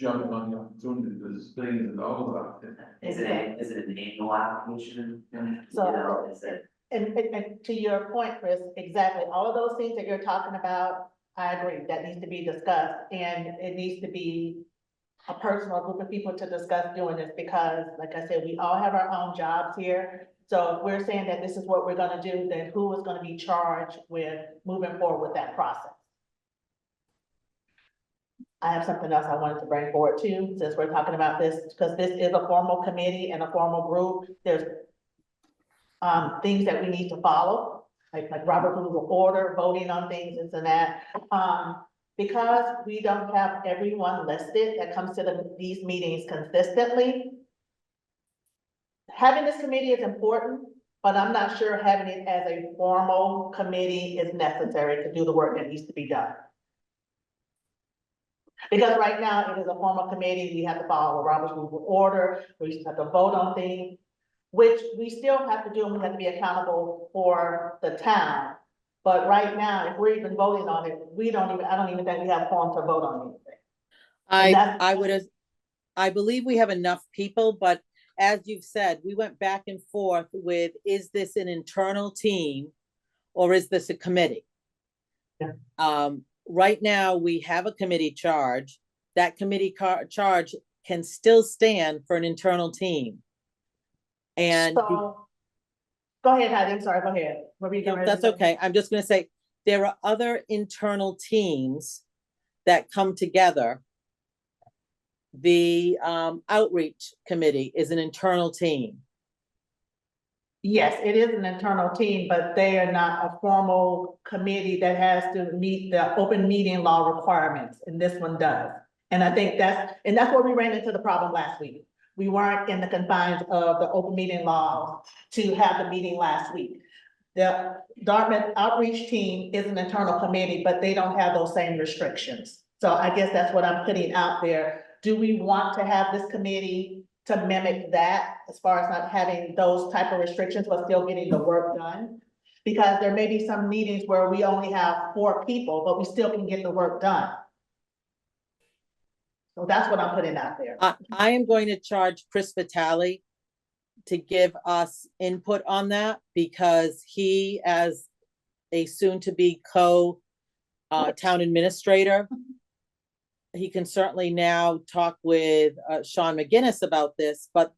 jumping on the opportunity, there's billions of dollars out there. Is it an annual application? So- Is it? And to your point, Chris, exactly, all of those things that you're talking about, I agree, that needs to be discussed, and it needs to be a personal group of people to discuss doing this, because like I said, we all have our own jobs here. So if we're saying that this is what we're gonna do, then who is gonna be charged with moving forward with that process? I have something else I wanted to bring forward too, since we're talking about this, because this is a formal committee and a formal group. There's things that we need to follow, like Robert Rules of Order, voting on things, this and that. Because we don't have everyone listed that comes to these meetings consistently. Having this committee is important, but I'm not sure having it as a formal committee is necessary to do the work that needs to be done. Because right now, it is a formal committee, we have to follow Robert's Rule of Order, we have to vote on things, which we still have to do, and we have to be accountable for the town. But right now, if we're even voting on it, I don't even think we have form to vote on anything. I believe we have enough people, but as you've said, we went back and forth with, is this an internal team or is this a committee? Yeah. Right now, we have a committee charge. That committee charge can still stand for an internal team. And So, go ahead, Heidi, I'm sorry, go ahead. What were you no, getting ready to that's say? okay. I'm just gonna say, there are other internal teams that come together. The outreach committee is an internal team. Yes, it is an internal team, but they are not a formal committee that has to meet the open meeting law requirements, and this one does. And I think that's where we ran into the problem last week. We weren't in the confines of the open meeting law to have the meeting last week. The Dartmouth outreach team is an internal committee, but they don't have those same restrictions. So I guess that's what I'm putting out there. Do we want to have this committee to mimic that, as far as not having those type of restrictions, but still getting the work done? Because there may be some meetings where we only have 4 people, but we still can get the work done. So that's what I'm putting out there. I am going to charge Chris Vitale to give us input on that, because he, as a soon-to-be town administrator, he can certainly now talk with Sean McGinnis about this, but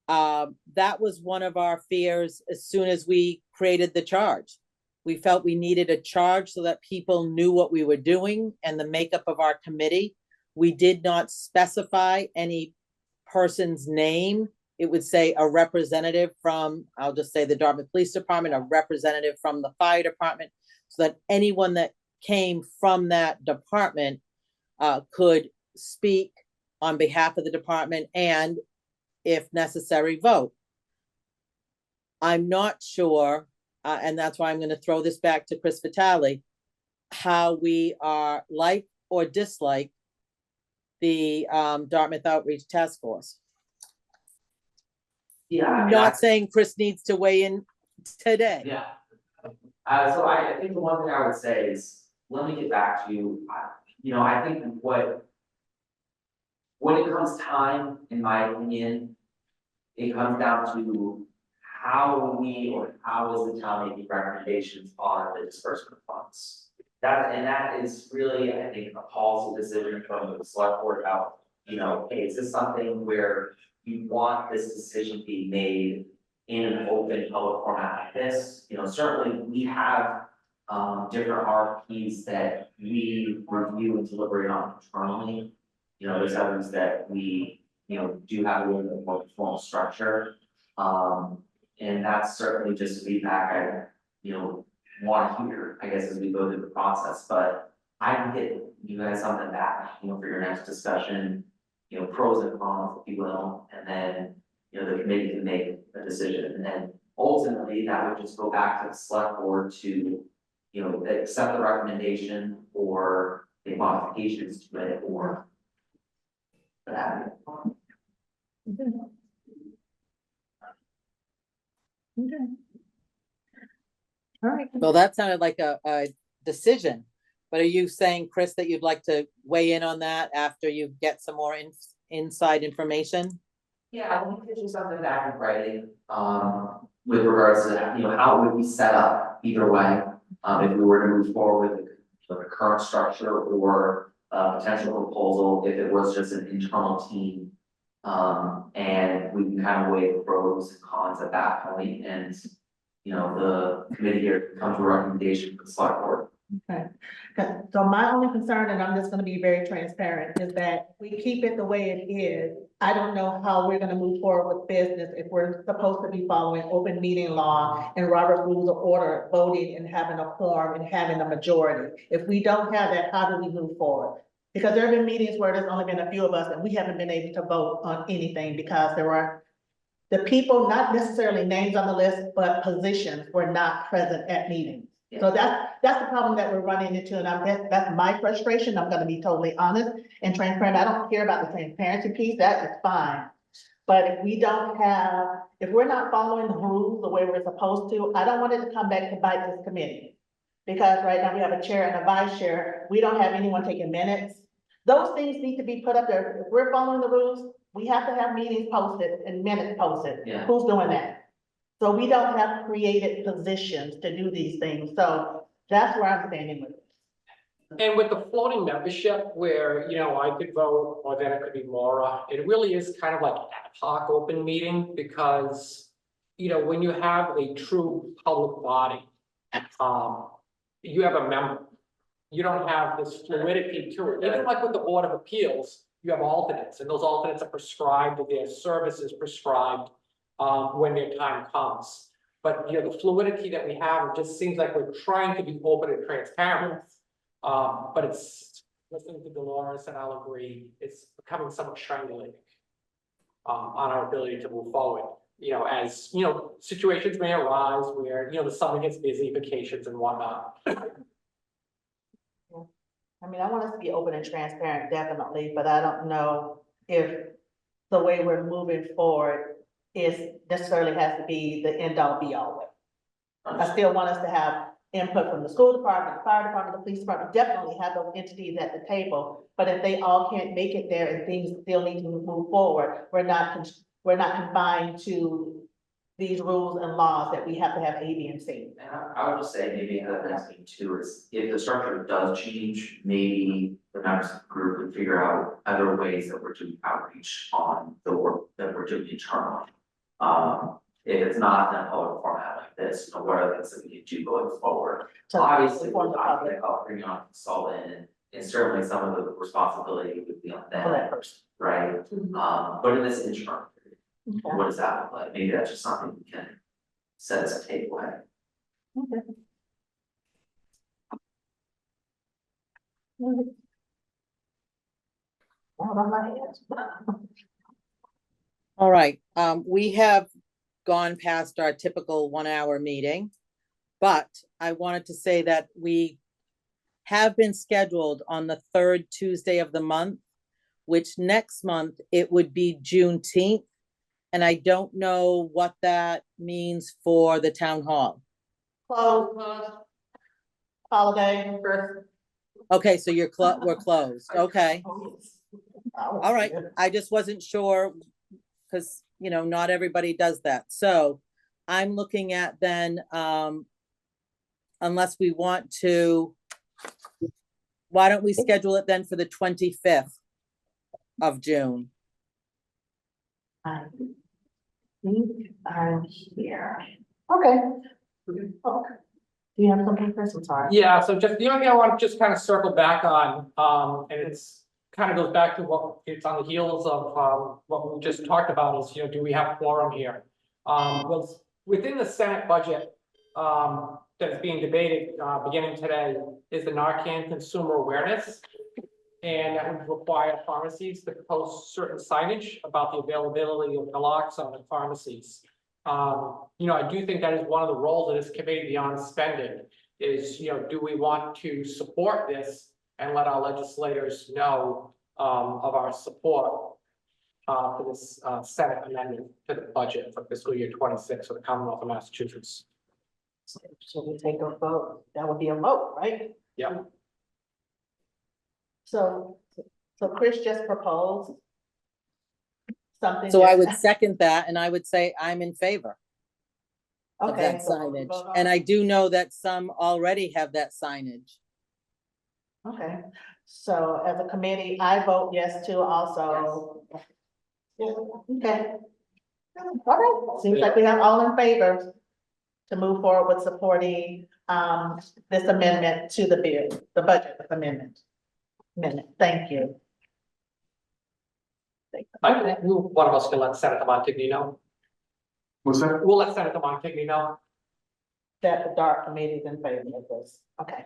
that was one of our fears as soon as we created the charge. We felt we needed a charge so that people knew what we were doing and the makeup of our committee. We did not specify any person's name. It would say a representative from, I'll just say the Dartmouth Police Department, a representative from the fire department, so that anyone that came from that department could speak on behalf of the department and, if necessary, vote. I'm not sure, and that's why I'm going to throw this back to Chris Vitale, how we are like or dislike the Dartmouth Outreach Task Force. Yeah. I'm not saying Chris needs to weigh in today. Yeah. So I think the one thing I would say is, let me get back to you. I think when it comes time, in my opinion, it comes down to how is the town making recommendations on the disbursement of funds. That is really, I think, a policy decision from the select board about, hey, is this something where you want this decision to be made in an open public format like this? Certainly we have different RFPs that we review and deliberate on internally. You know, there's others that we, do have a little bit more formal structure. And that's certainly just feedback I, want to hear, I guess, as we go through the process, but I can get you guys something back, for your next discussion, pros and cons, if you will, and then, the committee can make a decision, and then ultimately, that would just go back to the select board to, accept the recommendation or make modifications to it or what have you. All right. Well, that sounded like a decision, but are you saying, Chris, that you'd like to weigh in on that after you get some more inside information? Yeah, I want to get you something back in writing, with regards to, how would we set up either way? If we were to move forward with the current structure or a potential proposal, if it was just an internal team. And we can kind of weigh the pros and cons at that point, and, the committee here comes to a recommendation for the select board. Okay, so my only concern, and I'm just gonna be very transparent, is that we keep it the way it is. I don't know how we're gonna move forward with business if we're supposed to be following open meeting law and Robert's Rules of Order, voting and having a quorum and having a majority. If we don't have that, how do we move forward? Because there have been meetings where there's only been a few of us and we haven't been able to vote on anything because there were the people, not necessarily names on the list, but positions were not present at meetings. So that's the problem that we're running into, and that's my frustration. I'm gonna be totally honest and transparent. I don't care about the transparency piece, that is fine. But if we're not following the rules the way we're supposed to, I don't want it to come back to bite this committee. Because right now we have a chair and a vice chair, we don't have anyone taking minutes. Those things need to be put up there. If we're following the rules, we have to have meetings posted and minutes posted. Yeah. Who's doing that? So we don't have created positions to do these things, so that's where I'm standing with it. And with the floating membership where, I could vote, or then it could be Laura, it really is kind of like ad hoc open meeting because, when you have a true public body, you have a member. You don't have this fluidity to it. Even like with the Board of Appeals, you have alternates, and those alternates are prescribed, their services prescribed when their time comes. But, the fluidity that we have, it just seems like we're trying to be open and transparent. But it's, listening to Dolores, and I'll agree, it's becoming somewhat strangulating on our ability to move forward. As, situations may arise where, the summer gets busy, vacations and whatnot. I mean, I want us to be open and transparent, definitely, but I don't know if the way we're moving forward is necessarily has to be the end all be all way. I still want us to have input from the school department, the fire department, the police department, definitely have those entities at the table. But if they all can't make it there and things still need to move forward, we're not confined to these rules and laws that we have to have A, B, and C. And I would just say maybe the next thing too is if the structure does change, maybe the members of the group would figure out other ways that we're doing outreach on the work that we're doing internally. If it's not in a public format like this, what are things that we can do going forward? So Obviously, inform we're the not public. gonna bring on a consultant and certainly some of the responsibility would be on For them, that person. right? But in this interim, Okay. what does that look like? Maybe that's just something we can set as a takeaway. Okay. Out of my hands. All right, we have gone past our typical 1 hour meeting. But I wanted to say that we have been scheduled on the third Tuesday of the month, which next month it would be Juneteenth. And I don't know what that means for the town hall. Close. Holiday. Okay, so we're closed, okay. All right, I just wasn't sure, because, not everybody does that. So I'm looking at then, unless we want to, why don't we schedule it then for the 25th of June? I think I'm here. Okay. Okay. Do you have something, Chris? I'm sorry. Yeah, so just, the only thing I want to just kind of circle back on, and it's kind of goes back to what, it's on the heels of, what we just talked about is, do we have quorum here? Was within the Senate budget, that's being debated, beginning today, is the Narcan consumer awareness. And that would require pharmacies to post certain signage about the availability of naloxone in pharmacies. I do think that is one of the roles of this committee beyond spending is, do we want to support this and let our legislators know of our support for this Senate amendment to the budget for fiscal year 26 for the Commonwealth of Massachusetts. So we take a vote, that would be a vote, right? Yeah. So Chris just proposed something. So I that- would second that, and I would say I'm in favor of Okay. that so signage. vote on And it. I do know that some already have that signage. Okay, so as a committee, I vote yes to also. Yeah, okay. All right, seems like we have all in favor to move forward with supporting this amendment to the bill, the budget amendment. Thank you. One of us can let Senator Montigny know. What's that? We'll let Senator Montigny know. That the DAART committee is in favor of this. Okay,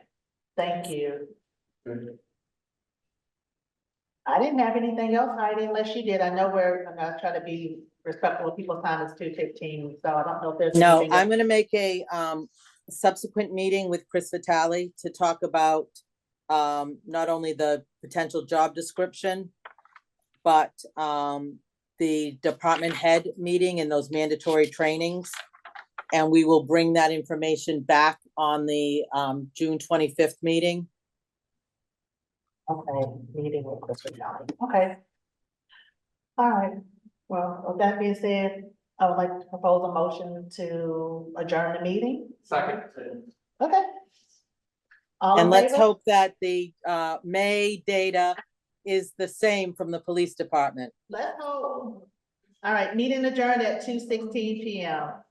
thank you. Good. I didn't have anything else, Heidi, unless you did. I know I'm gonna try to be respectful of people's time. It's 2:15, so I don't know if there's. No, anything I'm else. gonna make a subsequent meeting with Chris Vitale to talk about not only the potential job description, but the department head meeting and those mandatory trainings. And we will bring that information back on the June 25th meeting. Okay, meeting with Chris Vitale. Okay. All right, well, with that being said, I would like to propose a motion to adjourn the meeting. Second. Okay. All in And let's favor? hope that the May data is the same from the police department. Let's hope. All right, meeting adjourned at 2:16 PM.